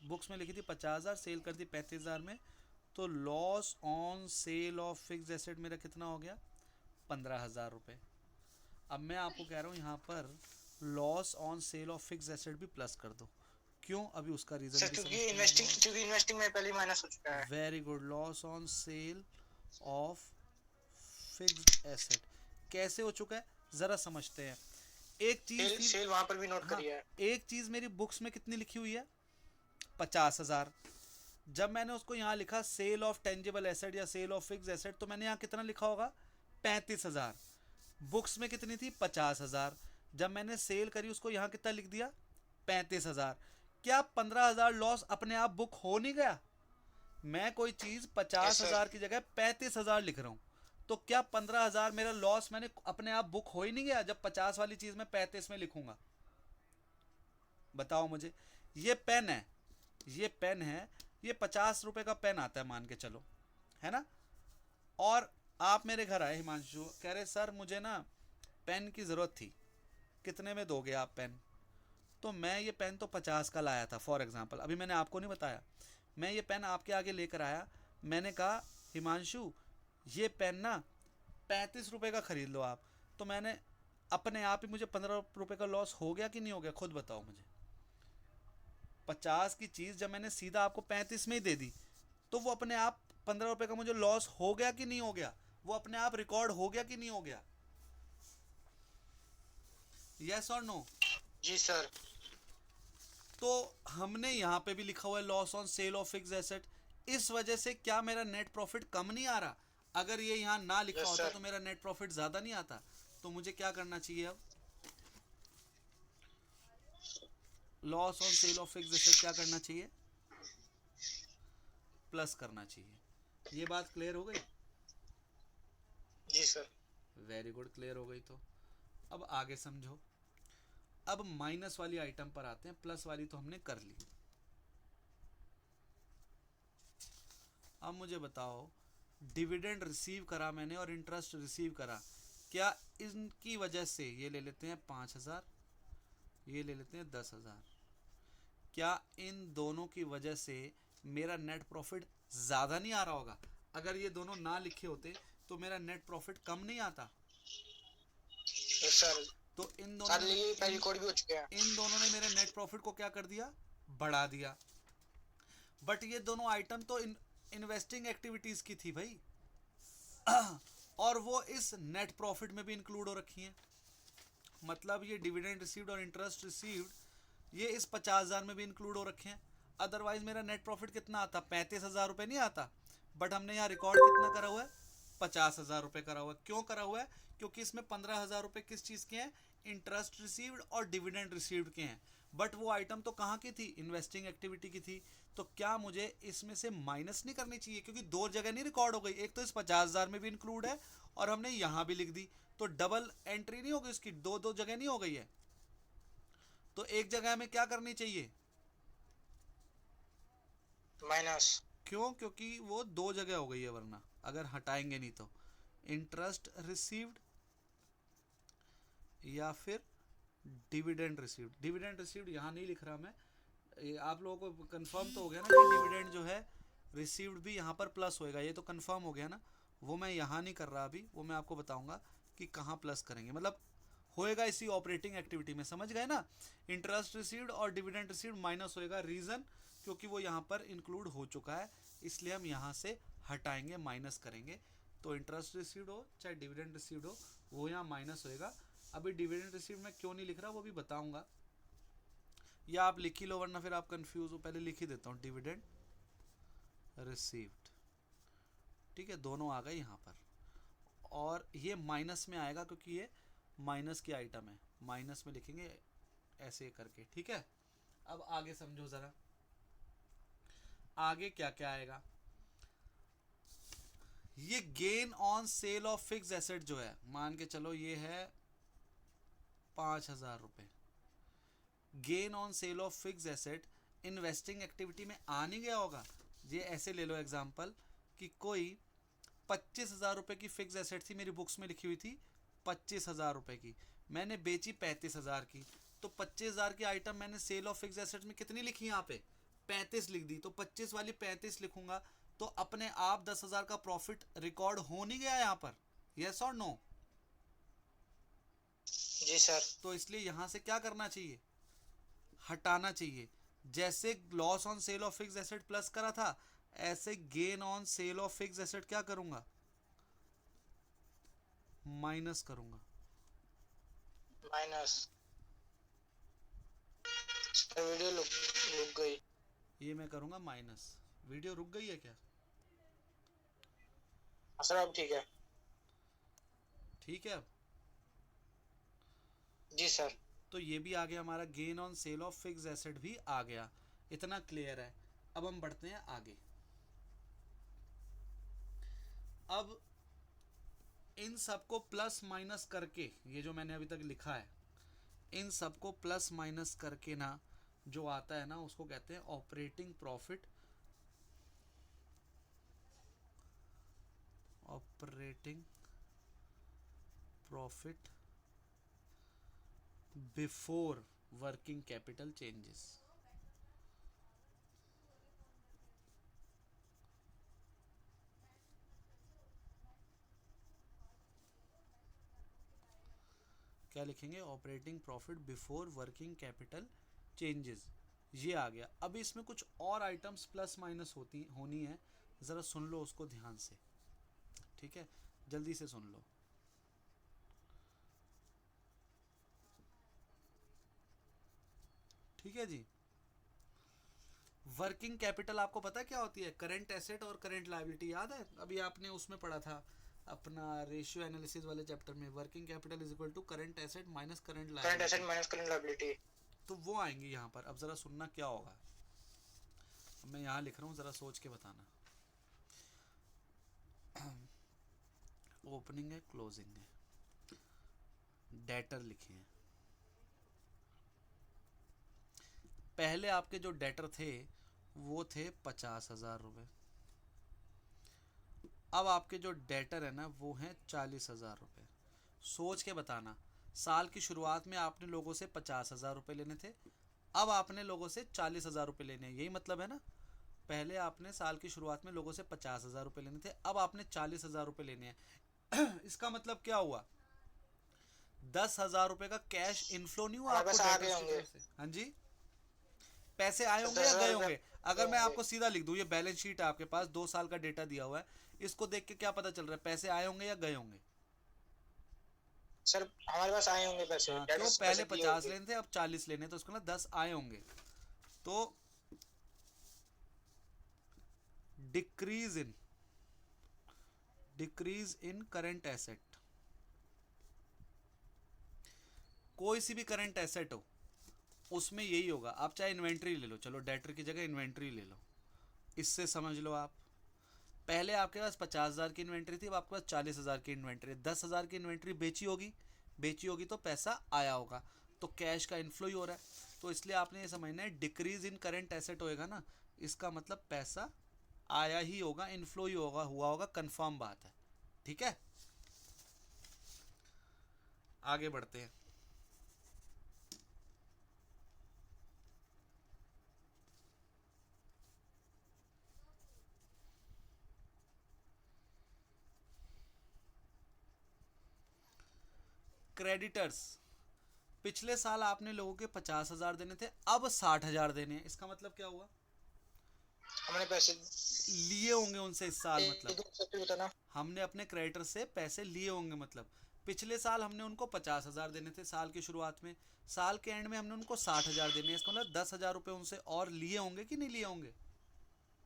बुक्स में लिखी थी 50,000, सेल कर दी 35,000 में, तो loss on sale of fixed asset मेरा कितना हो गया 15,000 रुपये। अब मैं आपको कह रहा हूँ यहाँ पर loss on sale of fixed asset भी प्लस कर दो, क्यों, अभी उसका रीजन सर क्योंकि इन्वेस्टिंग में पहले माइनस हो चुका है। Very good. Loss on sale of fixed asset कैसे हो चुका है, जरा समझते हैं। एक चीज सेल वहां पर भी नोट करी है। एक चीज मेरी बुक्स में कितनी लिखी हुई है 50,000, जब मैंने उसको यहाँ लिखा सेल ऑफ टेंजिबल एसेट या सेल ऑफ फिक्स्ड एसेट, तो मैंने यहाँ कितना लिखा होगा 35,000। बुक्स में कितनी थी 50,000, जब मैंने सेल करी उसको यहाँ कितना लिख दिया 35,000। क्या 15,000 लॉस अपने आप बुक हो नहीं गया? मैं कोई चीज 50,000 की जगह 35,000 लिख रहा हूँ, तो क्या 15,000 मेरा लॉस मैंने अपने आप बुक हो ही नहीं गया जब 50 वाली चीज मैं 35 में लिखूंगा? बताओ मुझे। ये पेन है, ये पेन है, ये 50 रुपए का पेन आता है मान के चलो, है ना, और आप मेरे घर आए हिमांशु, कह रहे सर मुझे ना पेन की जरूरत थी, कितने में दोगे आप पेन? तो मैं ये पेन तो 50 का लाया था फॉर एग्जांपल, अभी मैंने आपको नहीं बताया, मैं ये पेन आपके आगे लेकर आया, मैंने कहा हिमांशु ये पेन ना 35 रुपए का खरीद लो आप, तो मैंने अपने आप ही, मुझे 15 रुपए का लॉस हो गया कि नहीं हो गया, खुद बताओ मुझे। 50 की चीज जब मैंने सीधा आपको 35 में ही दे दी, तो वो अपने आप 15 रुपए का मुझे लॉस हो गया कि नहीं हो गया? वो अपने आप रिकॉर्ड हो गया कि नहीं हो गया? यस और नो? जी सर। तो हमने यहाँ पे भी लिखा हुआ है loss on sale of fixed asset, इस वजह से क्या मेरा नेट प्रॉफिट कम नहीं आ रहा? अगर ये यहाँ ना लिखा होता तो मेरा नेट प्रॉफिट ज्यादा नहीं आता, तो मुझे क्या करना चाहिए अब? Loss on sale of fixed asset क्या करना चाहिए? प्लस करना चाहिए। ये बात क्लियर हो गई? जी सर। वेरी गुड, क्लियर हो गई। तो अब आगे समझो। अब माइनस वाली आइटम पर आते हैं, प्लस वाली तो हमने कर ली। अब मुझे बताओ, डिविडेंड रिसीव करा मैंने और इंटरेस्ट रिसीव करा, क्या इनकी वजह से, ये ले लेते हैं 5,000, ये ले लेते हैं 10,000, क्या इन दोनों की वजह से मेरा नेट प्रॉफिट ज़्यादा नहीं आ रहा होगा? अगर ये दोनों ना लिखे होते तो मेरा नेट प्रॉफिट कम नहीं आता? सर तो इन दोनों रिकॉर्ड भी हो चुके हैं। इन दोनों ने मेरे नेट प्रॉफिट को क्या कर दिया, बढ़ा दिया। बट ये दोनों आइटम तो इन्वेस्टिंग एक्टिविटीज की थी भाई, और वो इस नेट प्रॉफिट में भी इंक्लूड हो रखी हैं। मतलब ये डिविडेंड रिसीव्ड और इंटरेस्ट रिसीव्ड ये इस 50,000 में भी इंक्लूड हो रखे हैं। अदरवाइज मेरा नेट प्रॉफिट कितना आता, 35,000 रुपये नहीं आता, बट हमने यहाँ रिकॉर्ड कितना करा हुआ है, 50,000 रुपये करा हुआ है। क्यों करा हुआ है? क्योंकि इसमें 15,000 रुपये किस चीज़ के हैं, इंटरेस्ट रिसीव्ड और डिविडेंड रिसीव्ड के हैं। बट वो आइटम तो कहाँ की थी, इन्वेस्टिंग एक्टिविटी की थी। तो क्या मुझे इसमें से माइनस नहीं करनी चाहिए? क्योंकि दो जगह नहीं रिकॉर्ड हो गई, एक तो इस 50,000 में भी इंक्लूड है और हमने यहाँ भी लिख दी, तो डबल एंट्री नहीं हो गई उसकी, दो दो जगह नहीं हो गई है। तो एक जगह में क्या करनी चाहिए, माइनस। क्यों? क्योंकि वो दो जगह हो गई है, वरना अगर हटाएंगे नहीं तो इंटरेस्ट रिसीव्ड या फिर डिविडेंड रिसीव्ड। डिविडेंड रिसीव्ड यहाँ नहीं लिख रहा मैं, आप लोगों को कंफर्म तो हो गया ना कि डिविडेंड जो है रिसीव्ड भी यहाँ पर प्लस होएगा, ये तो कंफर्म हो गया ना। वो मैं यहाँ नहीं कर रहा अभी, वो मैं आपको बताऊंगा कि कहाँ प्लस करेंगे। मतलब होएगा इसी ऑपरेटिंग एक्टिविटी में, समझ गए ना। इंटरेस्ट रिसीव्ड और डिविडेंड रिसीव्ड माइनस होएगा, रीजन क्योंकि वो यहाँ पर इंक्लूड हो चुका है, इसलिए हम यहाँ से हटाएंगे, माइनस करेंगे। तो इंटरेस्ट रिसीव्ड हो चाहे डिविडेंड रिसीव्ड हो वो यहाँ माइनस होएगा। अभी डिविडेंड रिसीव्ड में क्यों नहीं लिख रहा वो भी बताऊंगा, या आप लिख ही लो वरना फिर आप कंफ्यूज हो, पहले लिख ही देता हूँ डिविडेंड रिसीव्ड। ठीक है, दोनों आ गए यहाँ पर, और ये माइनस में आएगा क्योंकि ये माइनस की आइटम है, माइनस में लिखेंगे ऐसे करके। ठीक है, अब आगे समझो जरा, आगे क्या क्या आएगा। ये gain on sale of fix asset जो है, मान के चलो ये है 5,000 रुपये, gain on sale of fix asset investing activity में आ नहीं गया होगा। ये ऐसे ले लो एग्जांपल कि कोई 25,000 रुपये की फिक्स एसेट थी, मेरी बुक्स में लिखी हुई थी 25,000 रुपये की, मैंने बेची 35,000 की, तो 25,000 की आइटम मैंने सेल ऑफ फिक्स एसेट में कितनी लिखी, यहाँ पे 35 लिख दी, तो 25 वाली 35 लिखूंगा, तो अपने आप 10,000 का प्रॉफिट रिकॉर्ड हो नहीं गया यहाँ पर, यस और नो। जी सर। तो इसलिए यहाँ से क्या करना चाहिए, हटाना चाहिए। जैसे loss on sale of fix asset plus करा था, ऐसे gain on sale of fix asset क्या करूंगा, माइनस करूंगा। माइनस। वीडियो रुक गई। ये मैं करूंगा माइनस। वीडियो रुक गई है क्या? सर अब ठीक है। ठीक है अब। जी सर। तो ये भी आ गया हमारा, gain on sale of fix asset भी आ गया, इतना क्लियर है। अब हम बढ़ते हैं आगे। अब इन सबको प्लस माइनस करके, ये जो मैंने अभी तक लिखा है, इन सबको प्लस माइनस करके ना जो आता है ना उसको कहते हैं operating profit, operating profit before working capital changes. क्या लिखेंगे, operating profit before working capital changes, ये आ गया। अब इसमें कुछ और आइटम्स प्लस माइनस होनी है, ज़रा सुन लो उसको ध्यान से। ठीक है, जल्दी से सुन लो। ठीक है जी, वर्किंग कैपिटल आपको पता क्या होती है, करंट एसेट और करंट लायबिलिटी, याद है अभी आपने उसमें पढ़ा था अपना रेशियो एनालिसिस वाले चैप्टर में, working capital is equal to current asset minus current liability. तो वो आएंगे यहाँ पर। अब जरा सुनना क्या होगा, मैं यहाँ लिख रहा हूँ, जरा सोच के बताना। ओपनिंग है, क्लोजिंग है, डेटर लिखे हैं। पहले आपके जो डेटर थे वो थे 50,000 रुपये, अब आपके जो डेटर है ना वो हैं 40,000 रुपये। सोच के बताना, साल की शुरुआत में आपने लोगों से 50,000 रुपये लेने थे, अब आपने लोगों से 40,000 रुपये लेने हैं, यही मतलब है ना। पहले आपने साल की शुरुआत में लोगों से 50,000 रुपये लेने थे, अब आपने 40,000 रुपये लेने हैं। इसका मतलब क्या हुआ, 10,000 रुपये का कैश इनफ्लो नहीं हुआ आपको डेटर से। हाँ जी, पैसे आए होंगे या गए होंगे। अगर मैं आपको सीधा लिख दूं, ये बैलेंस शीट है आपके पास, 2 साल का डेटा दिया हुआ है, इसको देख के क्या पता चल रहा है, पैसे आए होंगे या गए होंगे? सर हमारे पास आए होंगे पैसे। हाँ, क्यों, पहले 50 लेने थे अब 40 लेने, तो उसको ना 10 आए होंगे। तो डिक्रीज इन करंट एसेट, कोई सी भी करंट एसेट हो उसमें यही होगा। आप चाहे इन्वेंट्री ले लो, चलो डेटर की जगह इन्वेंट्री ले लो, इससे समझ लो आप, पहले आपके पास 50,000 की इन्वेंट्री थी, अब आपके पास 40,000 की इन्वेंट्री, 10,000 की इन्वेंट्री बेची होगी तो पैसा आया होगा, तो कैश का इनफ्लो ही हो रहा है। तो इसलिए आपने ये समझना है, डिक्रीज इन करंट एसेट होएगा ना, इसका मतलब पैसा आया ही होगा, इनफ्लो ही होगा, हुआ होगा, कंफर्म बात है। ठीक है, आगे बढ़ते हैं। क्रेडिटर्स, पिछले साल आपने लोगों के 50,000 देने थे, अब 60,000 देने हैं। इसका मतलब क्या हुआ? हमने पैसे लिए होंगे उनसे इस साल, मतलब सच बताना। हमने अपने क्रेडिटर से पैसे लिए होंगे। मतलब पिछले साल हमने उनको 50,000 देने थे साल की शुरुआत में, साल के एंड में हमने उनको 60,000 देने हैं। इसका मतलब 10,000 रुपये उनसे और लिए होंगे कि नहीं लिए होंगे?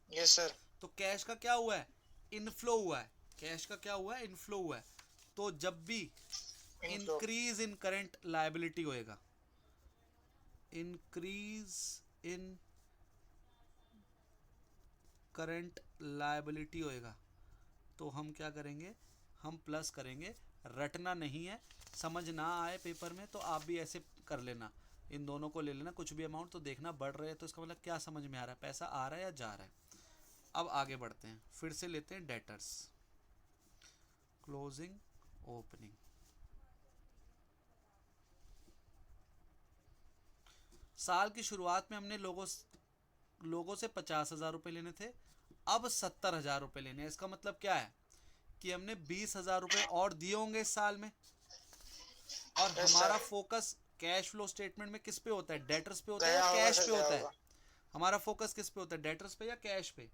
Yes sir. तो कैश का क्या हुआ है? इनफ्लो हुआ है। कैश का क्या हुआ है? इनफ्लो हुआ है। तो जब भी इंक्रीज इन करंट लायबिलिटी होएगा, इंक्रीज इन करंट लायबिलिटी होएगा, तो हम क्या करेंगे? हम प्लस करेंगे। रटना नहीं है, समझ ना आए पेपर में तो आप भी ऐसे कर लेना, इन दोनों को ले लेना कुछ भी अमाउंट, तो देखना बढ़ रहे हैं तो इसका मतलब क्या समझ में आ रहा है, पैसा आ रहा है या जा रहा है। अब आगे बढ़ते हैं, फिर से लेते हैं डेटर्स, क्लोजिंग ओपनिंग। साल की शुरुआत में हमने लोगों से 50,000 रुपये लेने थे, अब 70,000 रुपये लेने हैं। इसका मतलब क्या है कि हमने 20,000 रुपये और दिए होंगे इस साल में। और हमारा फोकस कैश फ्लो स्टेटमेंट में किस पे होता है? डेटर्स पे होता है या कैश पे होता है? हमारा फोकस किस पे होता है? डेटर्स पे या कैश पे?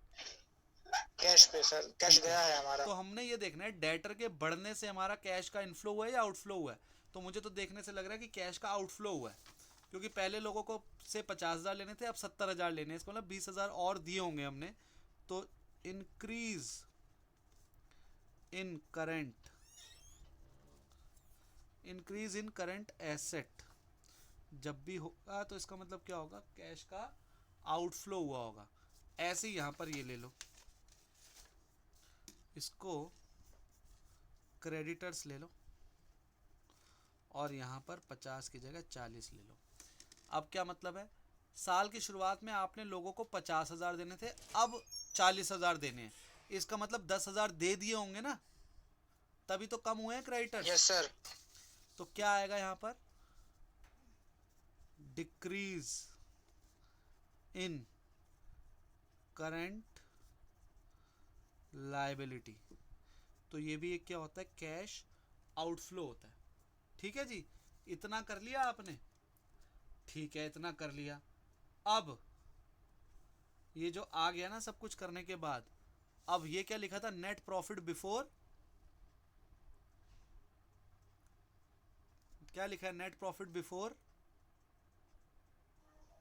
कैश पे सर, कैश गया है हमारा। तो हमने ये देखना है डेटर के बढ़ने से हमारा कैश का इनफ्लो हुआ है या आउटफ्लो हुआ है। तो मुझे तो देखने से लग रहा है कि कैश का आउटफ्लो हुआ है, क्योंकि पहले लोगों को से 50,000 लेने थे, अब 70,000 लेने हैं। इसको मतलब 20,000 और दिए होंगे हमने। तो इंक्रीज इन करंट एसेट जब भी होगा तो इसका मतलब क्या होगा? कैश का आउटफ्लो हुआ होगा। ऐसे ही यहां पर ये ले लो, इसको क्रेडिटर्स ले लो और यहाँ पर 50 की जगह 40 ले लो। अब क्या मतलब है? साल की शुरुआत में आपने लोगों को 50,000 देने थे, अब 40,000 देने हैं। इसका मतलब 10,000 दे दिए होंगे ना, तभी तो कम हुए हैं क्रेडिटर्स। Yes sir. तो क्या आएगा यहाँ पर? Decrease in current liability. तो ये भी एक क्या होता है? कैश आउटफ्लो होता है। ठीक है जी, इतना कर लिया आपने? ठीक है, इतना कर लिया। अब ये जो आ गया ना सब कुछ करने के बाद, अब ये क्या लिखा था? नेट प्रॉफिट बिफोर, क्या लिखा है? Net profit before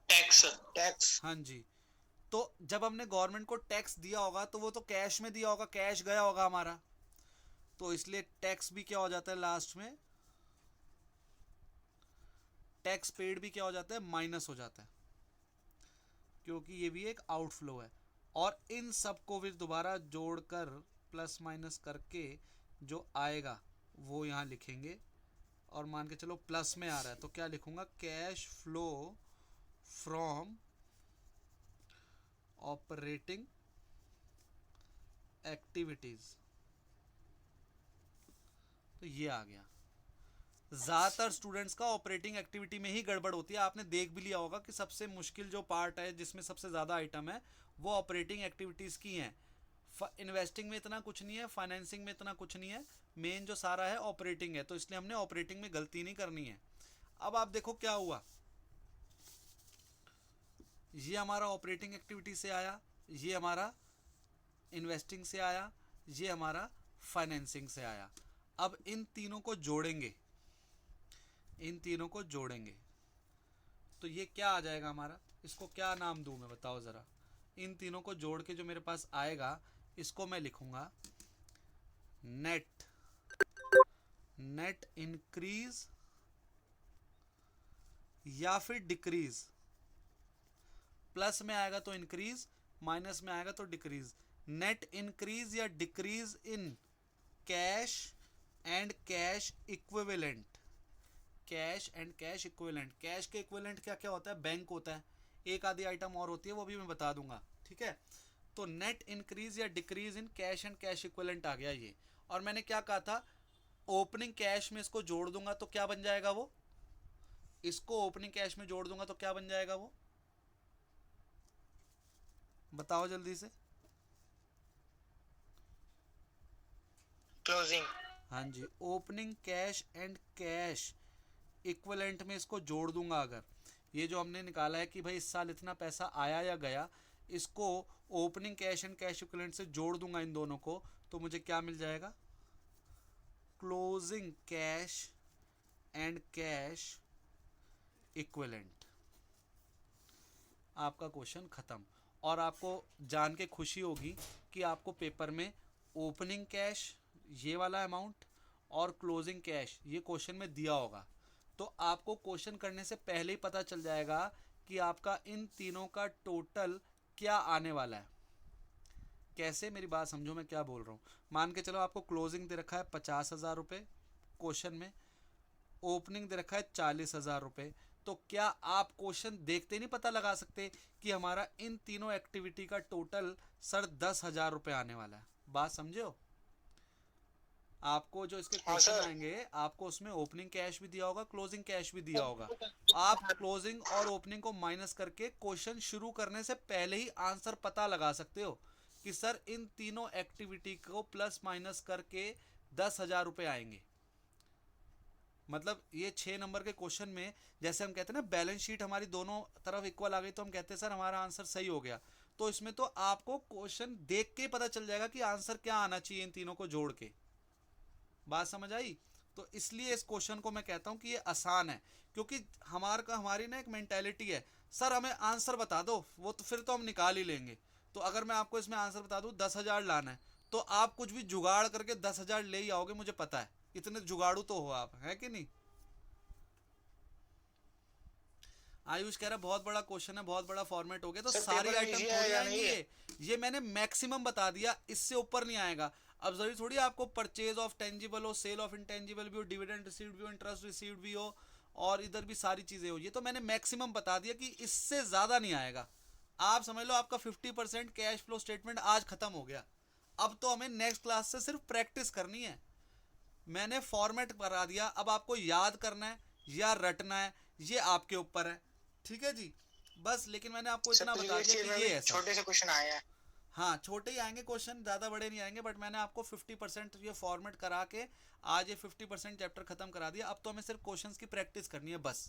tax. Tax. हाँ जी। तो जब हमने गवर्नमेंट को टैक्स दिया होगा तो वो तो कैश में दिया होगा, कैश गया होगा हमारा, तो इसलिए टैक्स भी क्या हो जाता है लास्ट में? टैक्स पेड भी क्या हो जाता है? माइनस हो जाता है, क्योंकि ये भी एक आउटफ्लो है। और इन सब को फिर दोबारा जोड़कर प्लस माइनस करके जो आएगा वो यहाँ लिखेंगे। और मान के चलो प्लस में आ रहा है तो क्या लिखूंगा? Cash flow from operating activities. तो ये आ गया। ज़्यादातर स्टूडेंट्स का ऑपरेटिंग एक्टिविटी में ही गड़बड़ होती है। आपने देख भी लिया होगा कि सबसे मुश्किल जो पार्ट है, जिसमें सबसे ज़्यादा आइटम है, वो ऑपरेटिंग एक्टिविटीज़ की हैं। इन्वेस्टिंग में इतना कुछ नहीं है, फाइनेंसिंग में इतना कुछ नहीं है, मेन जो सारा है ऑपरेटिंग है। तो इसलिए हमने ऑपरेटिंग में गलती नहीं करनी है। अब आप देखो क्या हुआ, ये हमारा ऑपरेटिंग एक्टिविटी से आया, ये हमारा इन्वेस्टिंग से आया, ये हमारा फाइनेंसिंग से आया। अब इन तीनों को जोड़ेंगे, इन तीनों को जोड़ेंगे तो ये क्या आ जाएगा हमारा? इसको क्या नाम दूं मैं, बताओ ज़रा। इन तीनों को जोड़ के जो मेरे पास आएगा, इसको मैं लिखूंगा नेट इंक्रीज या फिर डिक्रीज। प्लस में आएगा तो इंक्रीज, माइनस में आएगा तो डिक्रीज। नेट इंक्रीज या decrease in cash and cash equivalent. Cash and cash equivalent. Cash के इक्विवेलेंट क्या क्या होता है? बैंक होता है, एक आधी आइटम और होती है, वो भी मैं बता दूंगा। ठीक है, तो नेट इंक्रीज या decrease in cash and cash equivalent आ गया ये। और मैंने क्या कहा था? ओपनिंग कैश में इसको जोड़ दूंगा तो क्या बन जाएगा वो? इसको ओपनिंग कैश में जोड़ दूंगा तो क्या बन जाएगा वो? बताओ जल्दी से। क्लोजिंग। हाँ जी, opening cash and cash equivalent में इसको जोड़ दूंगा। अगर ये जो हमने निकाला है कि भाई इस साल इतना पैसा आया या गया, इसको opening cash and cash equivalent से जोड़ दूंगा इन दोनों को, तो मुझे क्या मिल जाएगा? Closing cash and cash equivalent. आपका क्वेश्चन खत्म। और आपको जान के खुशी होगी कि आपको पेपर में ओपनिंग कैश ये वाला अमाउंट और क्लोजिंग कैश ये क्वेश्चन में दिया होगा, तो आपको क्वेश्चन करने से पहले ही पता चल जाएगा कि आपका इन तीनों का टोटल क्या आने वाला है। कैसे, मेरी बात समझो मैं क्या बोल रहा हूँ। मान के चलो आपको क्लोजिंग दे रखा है 50,000 रुपये क्वेश्चन में, ओपनिंग दे रखा है 40,000 रुपये, तो क्या आप क्वेश्चन देखते नहीं पता लगा सकते कि हमारा इन तीनों एक्टिविटी का टोटल सर 10,000 रुपये आने वाला है? बात समझे हो? आपको जो इसके हाँ क्वेश्चन सर। आएंगे, आपको उसमें ओपनिंग कैश भी दिया होगा, क्लोजिंग कैश भी दिया होगा। आप क्लोजिंग और ओपनिंग को माइनस करके क्वेश्चन शुरू करने से पहले ही आंसर पता लगा सकते हो कि सर इन तीनों एक्टिविटी को प्लस माइनस करके 10,000 रुपये आएंगे। मतलब ये 6 नंबर के क्वेश्चन में जैसे हम कहते हैं ना, बैलेंस शीट हमारी दोनों तरफ इक्वल आ गई तो हम कहते हैं सर हमारा आंसर सही हो गया। तो इसमें तो आपको क्वेश्चन देख के पता चल जाएगा कि आंसर क्या आना चाहिए इन तीनों को जोड़ के। बात समझ आई? तो इसलिए इस क्वेश्चन को मैं कहता हूं कि ये आसान है, क्योंकि हमारी ना एक मेंटालिटी है, सर हमें आंसर बता दो, वो तो फिर तो हम निकाल ही लेंगे। तो अगर मैं आपको इसमें आंसर बता दूं 10,000 लाना है, तो आप कुछ भी जुगाड़ करके 10,000 ले ही आओगे, मुझे पता है। इतने जुगाड़ू तो हो आप, है कि नहीं? आयुष कह रहा बहुत बड़ा क्वेश्चन है, बहुत बड़ा फॉर्मेट हो गया, तो सर सारी पेपर में आइटम easy है थोड़ी या आएंगी। नहीं है? ये मैंने मैक्सिमम बता दिया, इससे ऊपर नहीं आएगा। अब जरूरी थोड़ी आपको परचेज ऑफ टेंजिबल हो, सेल ऑफ इंटेंजिबल भी हो, डिविडेंड रिसीव्ड भी हो, इंटरेस्ट रिसीव्ड भी हो, और इधर भी सारी चीजें हो। ये तो मैंने मैक्सिमम बता दिया कि इससे ज्यादा नहीं आएगा। आप समझ लो आपका 50% कैश फ्लो स्टेटमेंट आज खत्म हो गया। अब तो हमें नेक्स्ट क्लास से सिर्फ प्रैक्टिस करनी है। मैंने फॉर्मेट करा दिया, अब आपको याद करना है या रटना है ये आपके ऊपर है। ठीक है जी, बस। लेकिन मैंने आपको सर इतना बता प्रीवियस दिया ईयर कि में ये भी ऐसा। छोटे से क्वेश्चन आए हैं। हाँ, छोटे ही आएंगे क्वेश्चन, ज़्यादा बड़े नहीं आएंगे, बट मैंने आपको 50% ये फॉर्मेट करा के आज ये 50% चैप्टर खत्म करा दिया। अब तो हमें सिर्फ क्वेश्चंस की प्रैक्टिस करनी है बस।